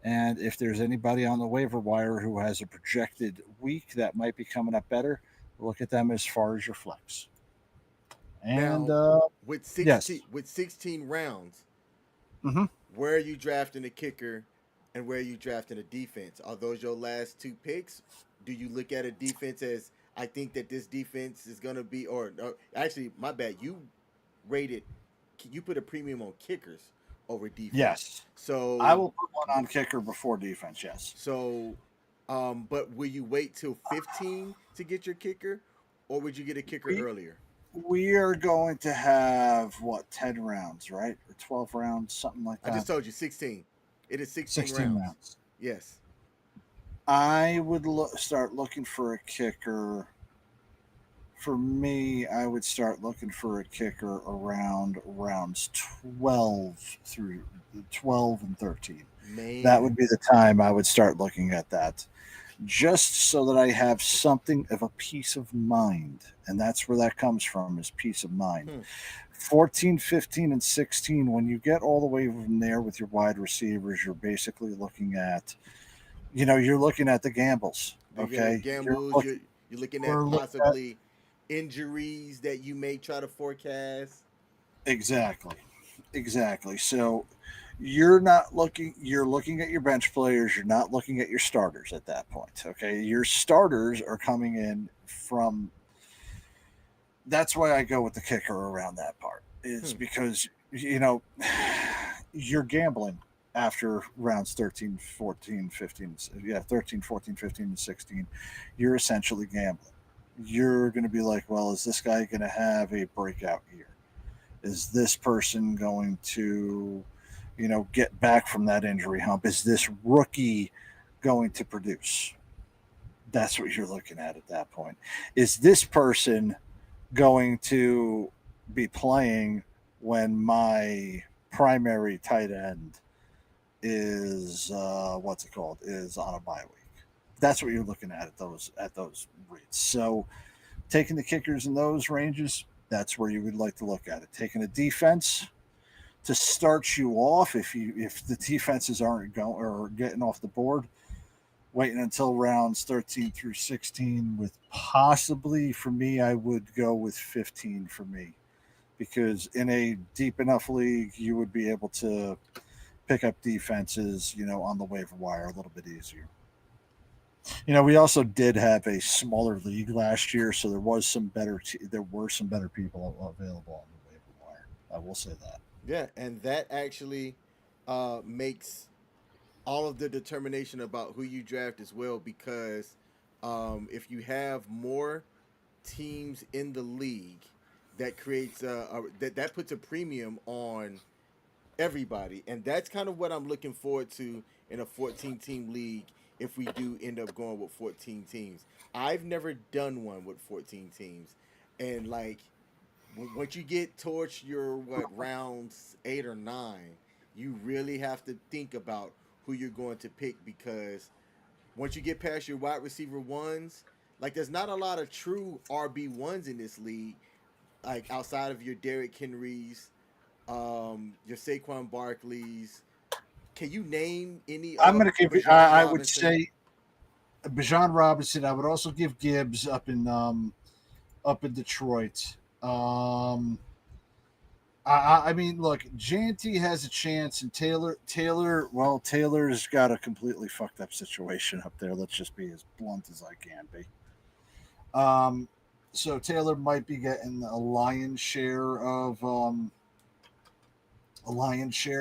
and if there's anybody on the waiver wire who has a projected week that might be coming up better, look at them as far as your flex. And
now, with 16 rounds, where are you drafting a kicker and where are you drafting a defense? Are those your last 2 picks? Do you look at a defense as, I think that this defense is going to be, actually, my bad, you put a premium on kickers over defense.
Yes.
So
I will put one on kicker before defense, yes.
So, but will you wait till 15 to get your kicker, or would you get a kicker earlier?
We are going to have, 10 rounds, right? Or 12 rounds, something like that.
I just told you 16. It is 16 rounds. Yes.
I would start looking for a kicker. For me, I would start looking for a kicker around rounds 12 through 12 and 13.
Man.
That would be the time I would start looking at that. Just so that I have something of a peace of mind. And that's where that comes from, is peace of mind. 14, 15, and 16, when you get all the way from there with your wide receivers, you're basically looking at, you're looking at the gambles. Okay?
You're looking at possibly injuries that you may try to forecast.
Exactly. So you're looking at your bench players, you're not looking at your starters at that point. Okay, your starters are coming in from, that's why I go with the kicker around that part, is because you're gambling after rounds 13, 14, 15, 13, 14, 15, and 16. You're essentially gambling. You're going to be like, well, is this guy going to have a breakout year? Is this person going to get back from that injury hump? Is this rookie going to produce? That's what you're looking at that point. Is this person going to be playing when my primary tight end is is on a bye week? That's what you're looking at those rates. So taking the kickers in those ranges, that's where you would like to look at it. Taking a defense to start you off, if the defenses aren't going or getting off the board, waiting until rounds 13 through 16 with possibly, for me, I would go with 15 for me, because in a deep enough league, you would be able to pick up defenses, on the waiver wire a little bit easier. We also did have a smaller league last year, so there were some better people available on the waiver wire. I will say that.
Yeah, and that actually makes all of the determination about who you draft as well, because if you have more teams in the league, that creates that puts a premium on everybody, and that's kind of what I'm looking forward to in a 14-team league. If we do end up going with 14 teams, I've never done one with 14 teams, and like once you get towards your rounds 8 or 9, you really have to think about who you're going to pick, because once you get past your wide receiver ones, like there's not a lot of true RB ones in this league, like outside of your Derrick Henrys, your Saquon Barkleys. Can you name any?
I'm going to give you. I would say Bijan Robinson. I would also give Gibbs up in Detroit. I mean, look, Janty has a chance, and Taylor. Well, Taylor's got a completely fucked up situation up there. Let's just be as blunt as I can be. So Taylor might be getting a lion's share,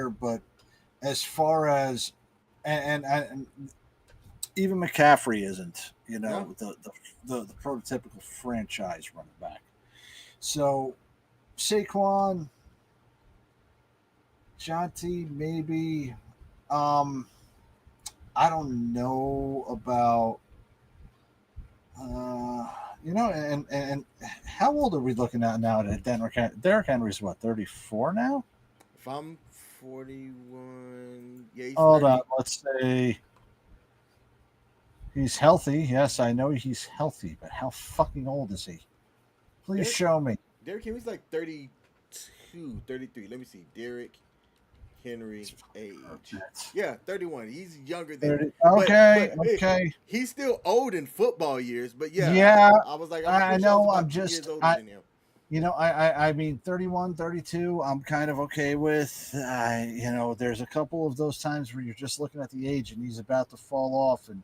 but as far as and even McCaffrey isn't, the prototypical franchise running back. So Saquon, Jonty, maybe. I don't know about. And how old are we looking at now? Derrick Henry's what, 34 now?
If I'm 41, yeah.
Hold on, let's say he's healthy. Yes, I know he's healthy, but how fucking old is he? Please show me.
Derrick Henry's like 32, 33. Let me see. Derrick Henry age. Yeah, 31. He's younger than
30. Okay.
He's still old in football years, but yeah. I was like,
I know. I'm just, I mean, 31, 32, I'm kind of okay with. There's a couple of those times where you're just looking at the age and he's about to fall off, and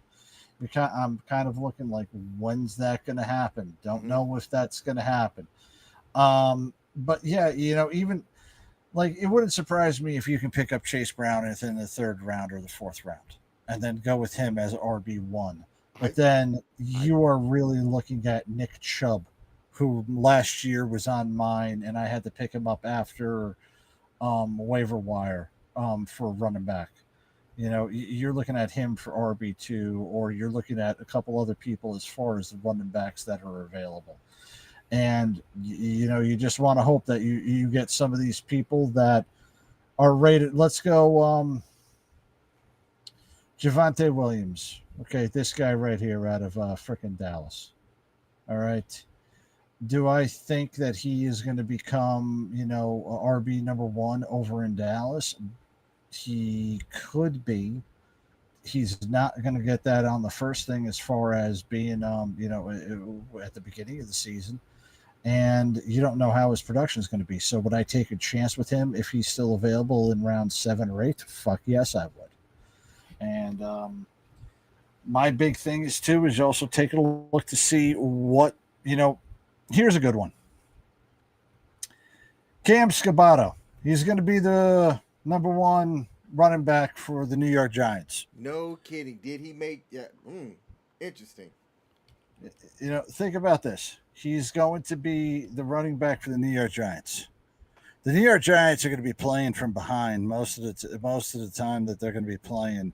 I'm kind of looking like, when's that going to happen? Don't know if that's going to happen. But yeah, even like, it wouldn't surprise me if you can pick up Chase Brown within the 3rd round or the 4th round and then go with him as RB1. But then you are really looking at Nick Chubb, who last year was on mine, and I had to pick him up after waiver wire for running back. You're looking at him for RB2, or you're looking at a couple other people as far as the running backs that are available. And, you just want to hope that you get some of these people that are rated. Let's go Javonte Williams. Okay, this guy right here out of frickin' Dallas. All right. Do I think that he is going to become, RB number 1 over in Dallas? He could be. He's not going to get that on the first thing as far as being, at the beginning of the season. and you don't know how his production is going to be. So would I take a chance with him if he's still available in round 7 or 8? Fuck yes, I would. And my big thing is you also take a look to see what, here's a good one. Cam Scabato. He's going to be the number 1 running back for the New York Giants.
No kidding. Did he make interesting.
Think about this. He's going to be the running back for the New York Giants. The New York Giants are going to be playing from behind most of the time that they're going to be playing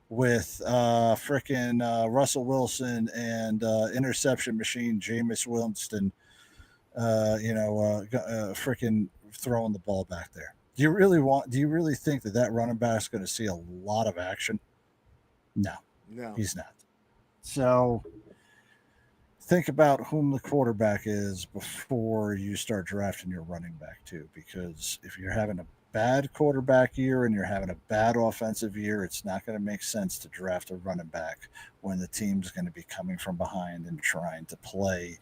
with Russell Wilson and interception machine Jameis Winston, throwing the ball back there. Do you really think that running back is going to see a lot of action? No, he's not. So think about whom the quarterback is before you start drafting your running back too, because if you're having a bad quarterback year and you're having a bad offensive year, it's not going to make sense to draft a running back when the team's going to be coming from behind and trying to play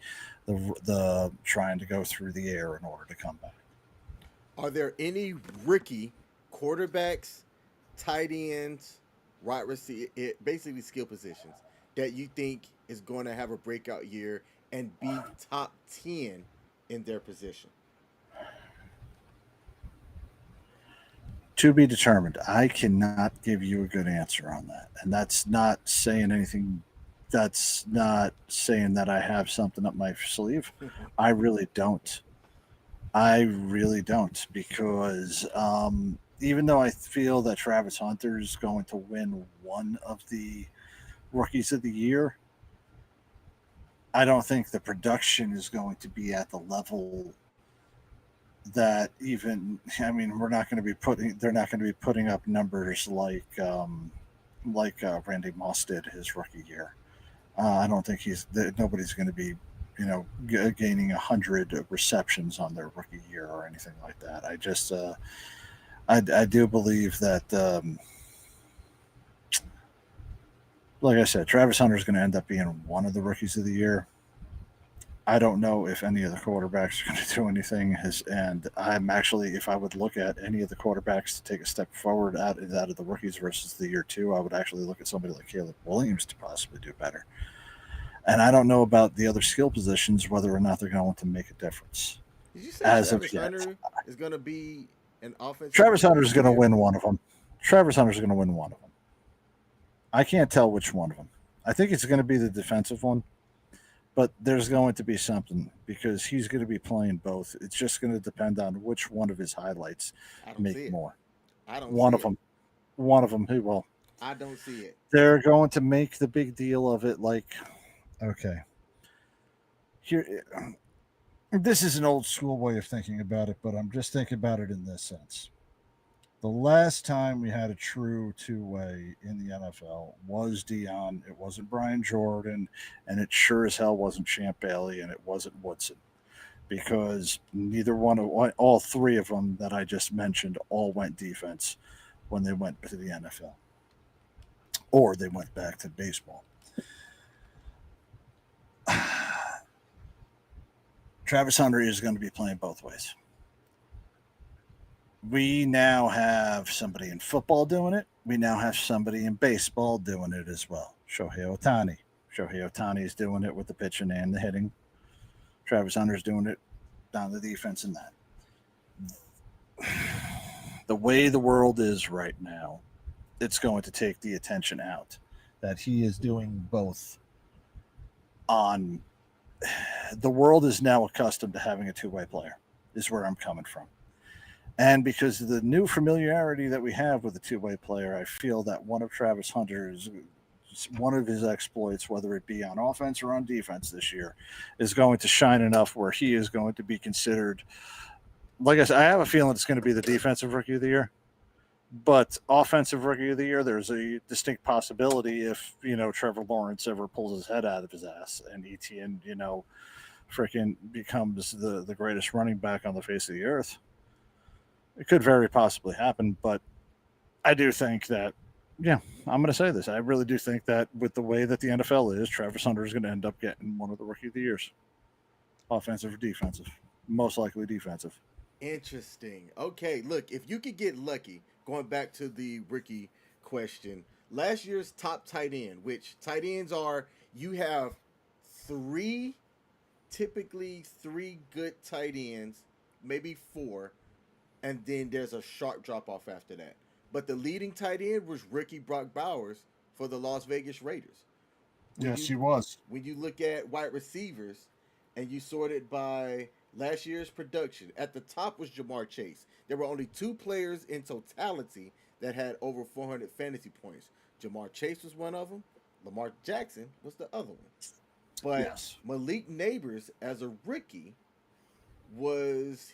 trying to go through the air in order to come back.
Are there any rookie quarterbacks, tight ends, wide receiver, basically skill positions that you think is going to have a breakout year and be top 10 in their position?
To be determined. I cannot give you a good answer on that. And that's not saying anything. That's not saying that I have something up my sleeve. I really don't. Because even though I feel that Travis Hunter is going to win one of the rookies of the year, I don't think the production is going to be at the level that they're not going to be putting up numbers like Randy Moss did his rookie year. I don't think nobody's going to be, gaining 100 receptions on their rookie year or anything like that. I just, I do believe that, like I said, Travis Hunter is going to end up being one of the rookies of the year. I don't know if any of the quarterbacks are going to do anything. And I'm actually, if I would look at any of the quarterbacks to take a step forward out of the rookies versus the year 2, I would actually look at somebody like Caleb Williams to possibly do better. And I don't know about the other skill positions, whether or not they're going to make a difference.
Did you say Travis Hunter is going to be an offensive?
Travis Hunter is going to win one of them. I can't tell which one of them. I think it's going to be the defensive one. But there's going to be something because he's going to be playing both. It's just going to depend on which one of his highlights make more.
I don't.
One of them, he will.
I don't see it.
They're going to make the big deal of it. Like, okay, here, this is an old school way of thinking about it, but I'm just thinking about it in this sense. The last time we had a true two-way in the NFL was Dion. It wasn't Brian Jordan, and it sure as hell wasn't Champ Bailey, and it wasn't Woodson, because all 3 of them that I just mentioned all went defense when they went to the NFL, or they went back to baseball. Travis Hunter is going to be playing both ways. We now have somebody in football doing it. We now have somebody in baseball doing it as well. Shohei Ohtani. Shohei Ohtani is doing it with the pitching and the hitting. Travis Hunter is doing it down the defense and that. The way the world is right now, it's going to take the attention out that he is doing both. The world is now accustomed to having a two-way player, is where I'm coming from. And because of the new familiarity that we have with the two-way player, I feel that one of Travis Hunter's, one of his exploits, whether it be on offense or on defense this year, is going to shine enough where he is going to be considered. Like I said, I have a feeling it's going to be the defensive rookie of the year. But offensive rookie of the year, there's a distinct possibility if, Trevor Lawrence ever pulls his head out of his ass and Etienne, freaking becomes the greatest running back on the face of the earth. It could very possibly happen, but I do think that, I'm going to say this. I really do think that with the way that the NFL is, Travis Hunter is going to end up getting one of the rookie of the years. offensive or defensive. Most likely defensive.
Interesting. Okay, look, if you could get lucky, going back to the rookie question, last year's top tight end, which tight ends are, you have three, typically three good tight ends, maybe four, and then there's a sharp drop off after that. But the leading tight end was rookie Brock Bowers for the Las Vegas Raiders.
Yes, he was.
When you look at wide receivers and you sort it by last year's production, at the top was Jamar Chase. There were only two players in totality that had over 400 fantasy points. Jamar Chase was one of them. Lamar Jackson was the other one. But
Yes.
Malik Neighbors, as a rookie,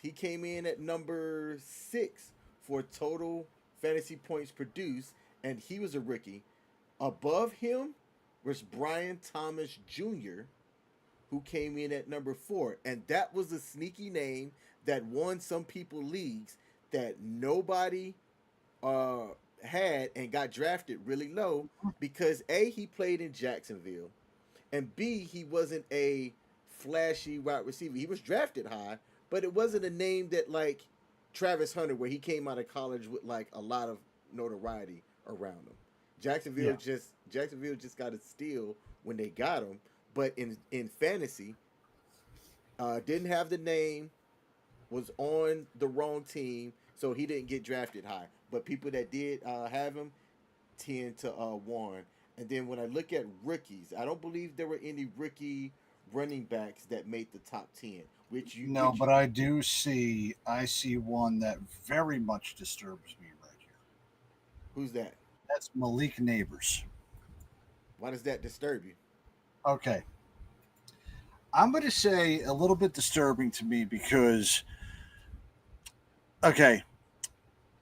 he came in at number 6 for total fantasy points produced, and he was a rookie. Above him was Brian Thomas Jr., who came in at number 4, and that was a sneaky name that won some people leagues that nobody had and got drafted really low because A, he played in Jacksonville, and B, he wasn't a flashy wide receiver. He was drafted high, but it wasn't a name that like Travis Hunter, where he came out of college with like a lot of notoriety around him. Jacksonville just got a steal when they got him, but in fantasy, didn't have the name, was on the wrong team, so he didn't get drafted high. But people that did have him tend to won. And then when I look at rookies, I don't believe there were any rookie running backs that made the top 10.
But I see one that very much disturbs me right here.
Who's that?
That's Malik Neighbors.
Why does that disturb you?
Okay. I'm going to say a little bit disturbing to me because, okay,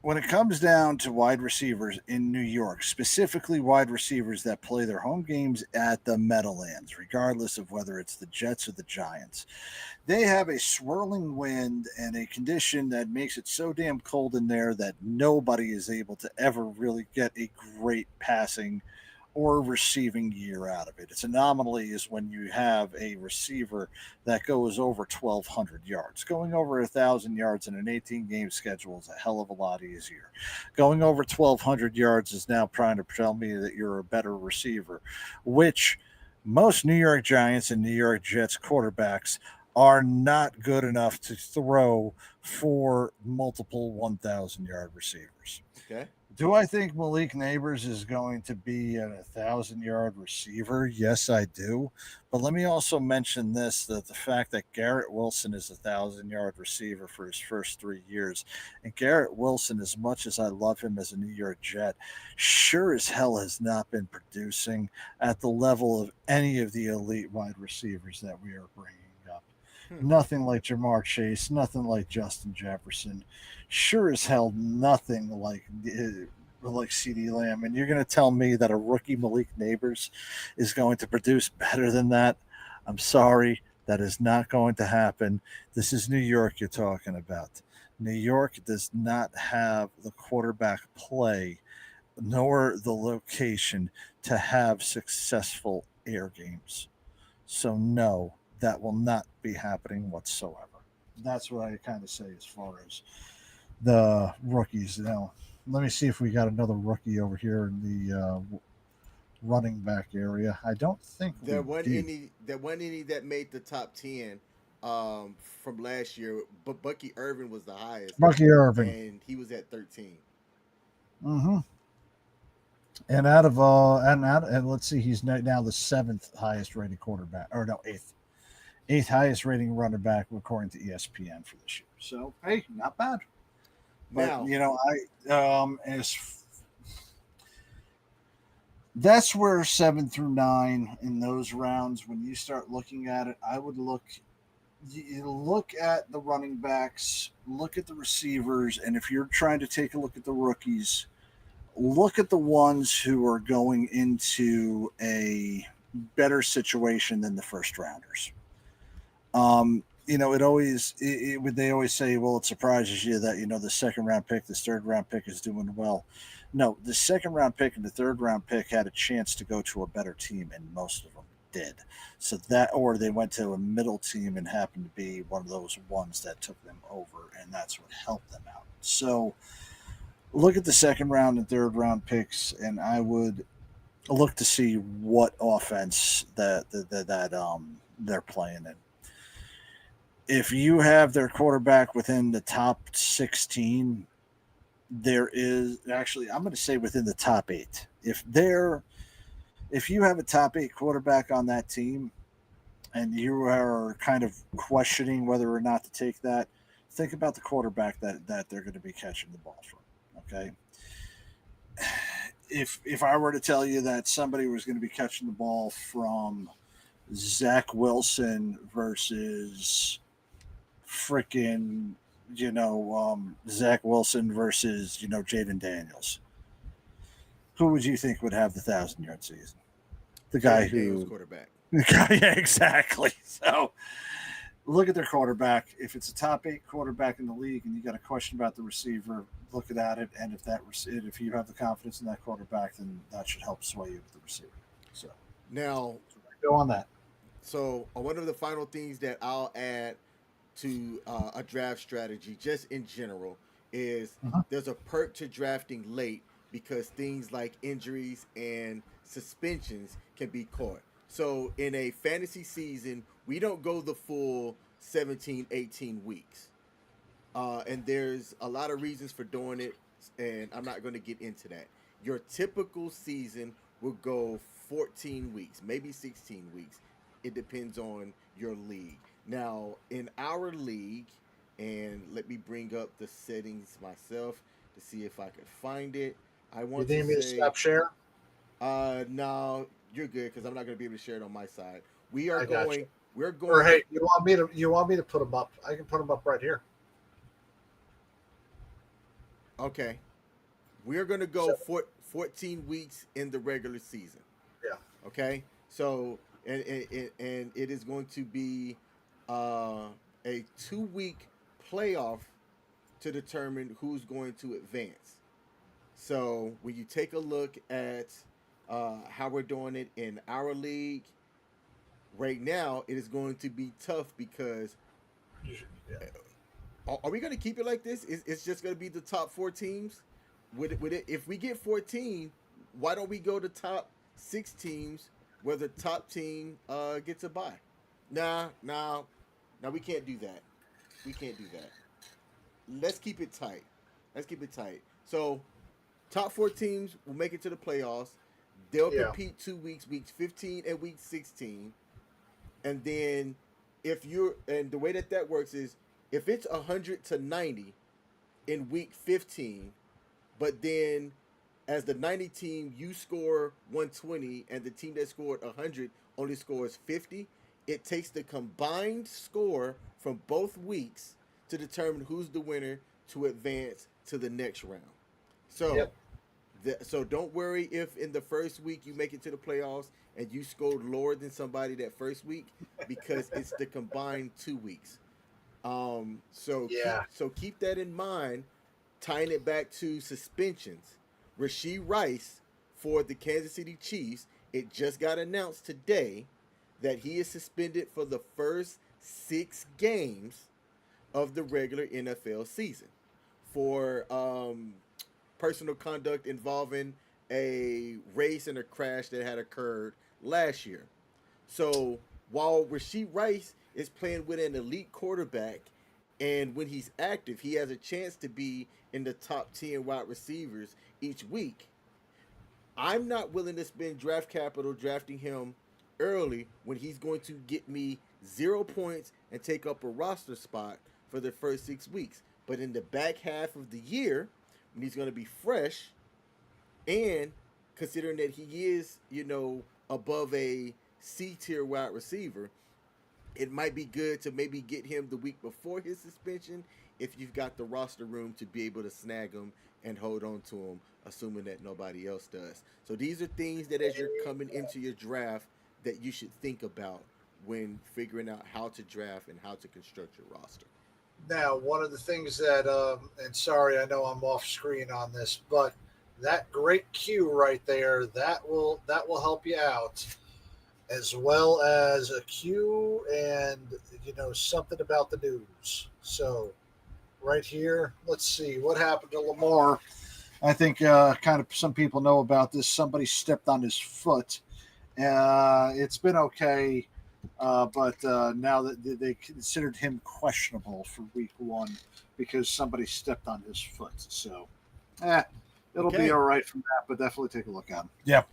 when it comes down to wide receivers in New York, specifically wide receivers that play their home games at the Meadowlands, regardless of whether it's the Jets or the Giants, they have a swirling wind and a condition that makes it so damn cold in there that nobody is able to ever really get a great passing or receiving year out of it. Its anomaly is when you have a receiver that goes over 1,200 yards. Going over 1,000 yards in an 18-game schedule is a hell of a lot easier. Going over 1,200 yards is now trying to tell me that you're a better receiver, which most New York Giants and New York Jets quarterbacks are not good enough to throw for multiple 1,000-yard receivers.
Okay.
Do I think Malik Neighbors is going to be a 1,000-yard receiver? Yes, I do. But let me also mention this, that the fact that Garrett Wilson is a 1,000-yard receiver for his first 3 years. And Garrett Wilson, as much as I love him as a New York Jet, sure as hell has not been producing at the level of any of the elite wide receivers that we are bringing up. Nothing like Jamar Chase, nothing like Justin Jefferson. Sure as hell, nothing like CeeDee Lamb. And you're going to tell me that a rookie Malik Neighbors is going to produce better than that? I'm sorry, that is not going to happen. This is New York you're talking about. New York does not have the quarterback play nor the location to have successful air games. So no, that will not be happening whatsoever. That's what I kind of say as far as the rookies. Now, let me see if we got another rookie over here in the running back area. I don't think
there wasn't any that made the top 10 from last year, but Bucky Irvin was the highest.
Bucky Irvin,
and he was at 13.
Mm-hmm. And out of and let's see, he's now the 7th highest rated quarterback, or no, 8th highest rating running back according to ESPN for this year. So hey, not bad. But
now,
that's where 7 through 9 in those rounds, when you start looking at it, I would look at the running backs, look at the receivers, and if you're trying to take a look at the rookies, look at the ones who are going into a better situation than the first rounders. They always say, well, it surprises you that, the second round pick, this third round pick is doing well. No, the second round pick and the third round pick had a chance to go to a better team in most of them. did. So that, or they went to a middle team and happened to be one of those ones that took them over, and that's what helped them out. So look at the second round and third round picks, and I would look to see what offense that they're playing in. If you have their quarterback within the top 16, there is actually, I'm going to say within the top 8. If you have a top 8 quarterback on that team and you are kind of questioning whether or not to take that, think about the quarterback that they're going to be catching the ball from. Okay. If I were to tell you that somebody was going to be catching the ball from Zach Wilson versus freaking, Zach Wilson versus, Jaden Daniels, who would you think would have the 1,000-yard season? The guy who
quarterback.
Yeah, exactly. So look at their quarterback. If it's a top 8 quarterback in the league and you got a question about the receiver, look at it. And if you have the confidence in that quarterback, then that should help sway you with the receiver. So
now
go on that.
So one of the final things that I'll add to a draft strategy, just in general, is there's a perk to drafting late because things like injuries and suspensions can be caught. So in a fantasy season, we don't go the full 17, 18 weeks. And there's a lot of reasons for doing it, and I'm not going to get into that. Your typical season will go 14 weeks, maybe 16 weeks. It depends on your league. Now, in our league, and let me bring up the settings myself to see if I can find it. I want
you need me to stop share?
No, you're good because I'm not going to be able to share it on my side. We're going.
Or hey, you want me to put them up? I can put them up right here.
Okay. We're going to go 14 weeks in the regular season.
Yeah.
Okay. So, and it is going to be a 2-week playoff to determine who's going to advance. So when you take a look at how we're doing it in our league, right now it is going to be tough because are we going to keep it like this? It's just going to be the top 4 teams? Would it, if we get 14, why don't we go to top 6 teams where the top team gets a bye? Nah, we can't do that. We can't do that. Let's keep it tight. So top 4 teams will make it to the playoffs. They'll compete 2 weeks, weeks 15 and week 16. And then the way that works is if it's 100 to 90 in week 15, but then as the 90 team, you score 120 and the team that scored 100 only scores 50, it takes the combined score from both weeks to determine who's the winner to advance to the next round. So, so don't worry if in the first week you make it to the playoffs and you scored lower than somebody that first week because it's the combined 2 weeks. So keep that in mind. Tying it back to suspensions, Rashee Rice for the Kansas City Chiefs, it just got announced today that he is suspended for the first 6 games of the regular NFL season for personal conduct involving a race and a crash that had occurred last year. So while Rashee Rice is playing with an elite quarterback, and when he's active, he has a chance to be in the top 10 wide receivers each week, I'm not willing to spend draft capital drafting him early when he's going to get me 0 points and take up a roster spot for the first 6 weeks. But in the back half of the year, when he's going to be fresh, and considering that he is, above a C-tier wide receiver, it might be good to maybe get him the week before his suspension if you've got the roster room to be able to snag him and hold on to him, assuming that nobody else does. So these are things that as you're coming into your draft that you should think about when figuring out how to draft and how to construct your roster.
Now, one of the things that, and sorry, I know I'm off screen on this, but that great cue right there, that will help you out. as well as a Q and, something about the news. So right here, let's see what happened to Lamar. I think kind of some people know about this. Somebody stepped on his foot. It's been okay, but now that they considered him questionable for week 1 because somebody stepped on his foot. So it'll be all right from that, but definitely take a look at him.
Yeah.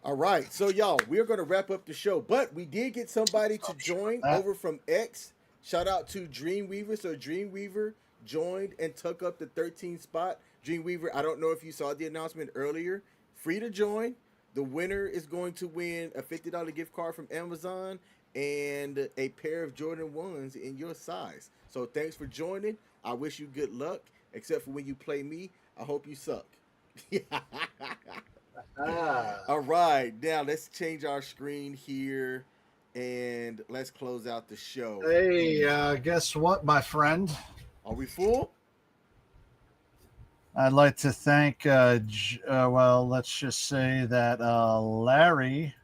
All right, so y'all, we're going to wrap up the show, but we did get somebody to join over from X. Shout out to Dreamweaver. So Dreamweaver joined and took up the 13th spot. Dreamweaver, I don't know if you saw the announcement earlier. Free to join. The winner is going to win a $50 gift card from Amazon and a pair of Jordan 1s in your size. So thanks for joining. I wish you good luck, except for when you play me. I hope you suck. All right, now let's change our screen here and let's close out the show.
Hey, guess what, my friend?
Are we full?
I'd like to thank, let's just say that Larry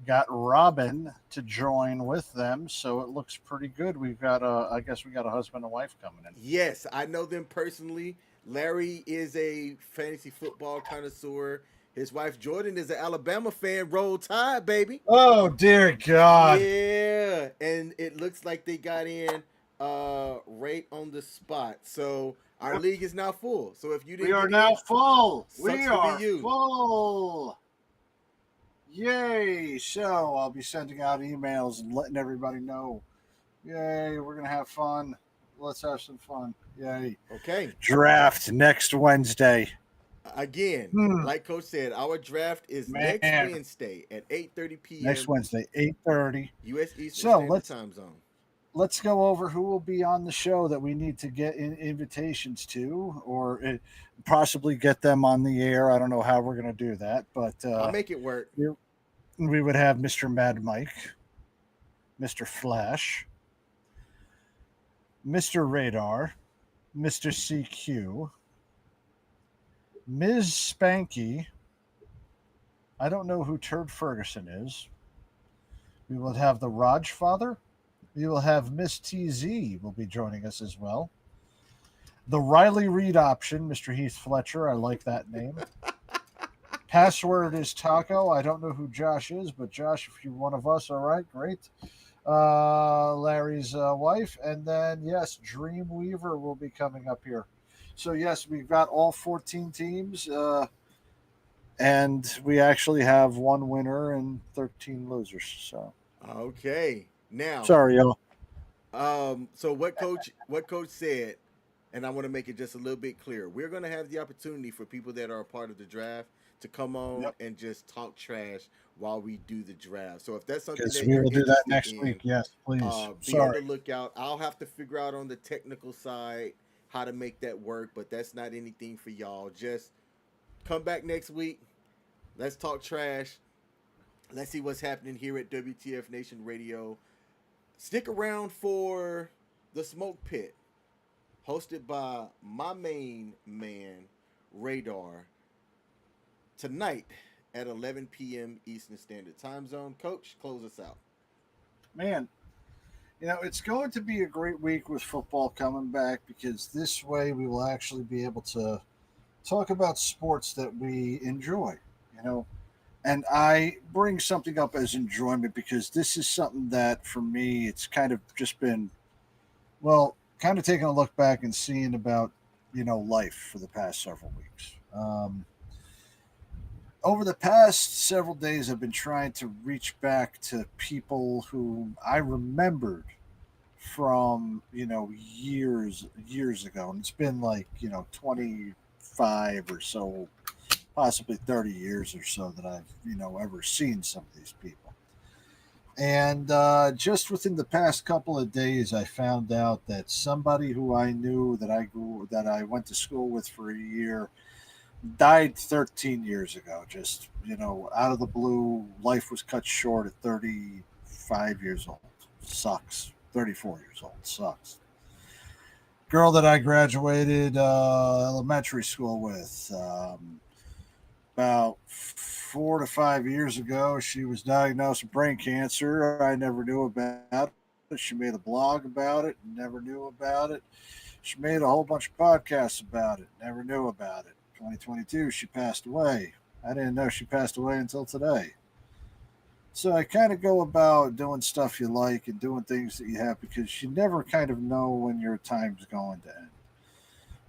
got Robin to join with them, so it looks pretty good. We've got I guess we got a husband and wife coming in.
Yes, I know them personally. Larry is a fantasy football connoisseur. His wife Jordan is an Alabama fan. Roll Tide, baby.
Oh dear God.
Yeah, and it looks like they got in right on the spot. So our league is now full. So if you didn't,
we are now full.
We are
full. Yay! So I'll be sending out emails and letting everybody know. Yay! We're gonna have fun. Let's have some fun. Yay!
Okay.
Draft next Wednesday.
Again, like Coach said, our draft is next Wednesday at 8:30 p.m.
Next Wednesday, 8:30
U.S. Eastern Standard Time Zone.
Let's go over who will be on the show that we need to get invitations to, or possibly get them on the air. I don't know how we're going to do that, but
I'll make it work.
We would have Mr. Mad Mike, Mr. Flash, Mr. Radar, Mr. CQ, Ms. Spanky. I don't know who Turd Ferguson is. We will have the Raj Father. We will have Miss TZ will be joining us as well. The Riley Reed option, Mr. Heath Fletcher. I like that name. Password is Taco. I don't know who Josh is, but Josh, if you're one of us, all right, great. Larry's wife. And then, yes, Dreamweaver will be coming up here. So, yes, we've got all 14 teams, and we actually have one winner and 13 losers. So,
okay. Now,
sorry, y'all.
So what coach said, and I want to make it just a little bit clearer. We're going to have the opportunity for people that are a part of the draft to come on and just talk trash while we do the draft. So if that's something that
we will do that next week, yes, please.
Be on the lookout. I'll have to figure out on the technical side how to make that work, but that's not anything for y'all. Just come back next week. Let's talk trash. Let's see what's happening here at WTF Nation Radio. Stick around for the Smoke Pit, hosted by my main man, Radar, tonight at 11 p.m. Eastern Standard Time Zone. Coach, close us out.
Man, it's going to be a great week with football coming back, because this way we will actually be able to talk about sports that we enjoy, And I bring something up as enjoyment because this is something that, for me, it's kind of just been, kind of taking a look back and seeing about, life for the past several weeks. Over the past several days, I've been trying to reach back to people who I remembered from, years ago. And it's been 25 or so, possibly 30 years or so that I've, ever seen some of these people. And just within the past couple of days, I found out that somebody who I knew that I went to school with for a year died 13 years ago. Just, out of the blue, life was cut short at 35 years old. Sucks. 34 years old. Sucks. Girl that I graduated elementary school with, about 4 to 5 years ago, she was diagnosed with brain cancer. I never knew about it. She made a blog about it, never knew about it. She made a whole bunch of podcasts about it, never knew about it. 2022, she passed away. I didn't know she passed away until today. So I kind of go about doing stuff you like and doing things that you have because you never kind of know when your time's going to end.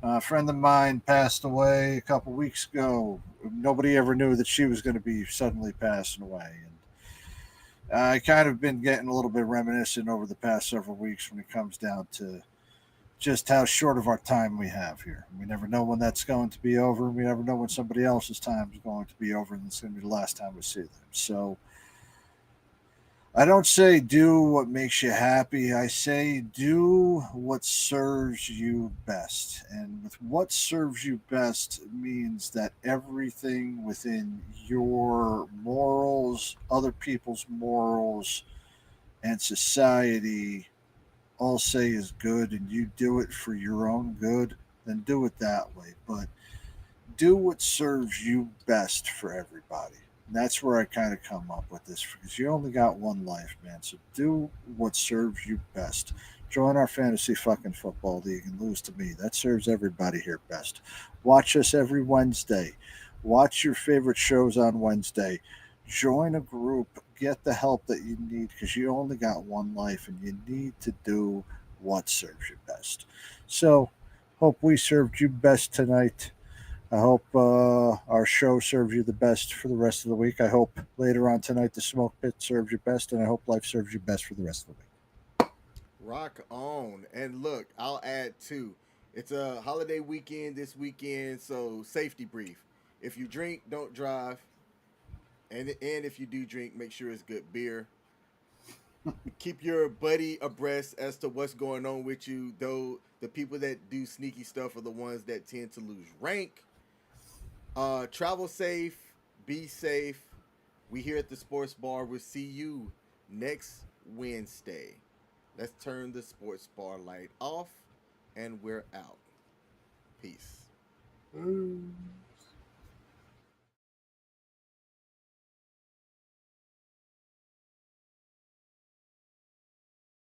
A friend of mine passed away a couple weeks ago. Nobody ever knew that she was going to be suddenly passing away. And I kind of been getting a little bit reminiscent over the past several weeks when it comes down to just how short of our time we have here. We never know when that's going to be over. We never know when somebody else's time is going to be over, and it's going to be the last time we see them. So I don't say do what makes you happy. I say do what serves you best. And with what serves you best means that everything within your morals, other people's morals, and society all say is good, and you do it for your own good, then do it that way. But do what serves you best for everybody. And that's where I kind of come up with this because you only got one life, man. So do what serves you best. Join our fantasy fucking football league and lose to me. That serves everybody here best. Watch us every Wednesday. Watch your favorite shows on Wednesday. Join a group. Get the help that you need because you only got one life and you need to do what serves you best. So, hope we served you best tonight. I hope our show serves you the best for the rest of the week. I hope later on tonight the smoke pit serves you best, and I hope life serves you best for the rest of the week.
Rock on. And look, I'll add too. It's a holiday weekend this weekend, so safety brief. If you drink, don't drive. And if you do drink, make sure it's good beer. Keep your buddy abreast as to what's going on with you, though the people that do sneaky stuff are the ones that tend to lose rank. Travel safe, be safe. We here at the Sports Bar will see you next Wednesday. Let's turn the Sports Bar light off, and we're out. Peace.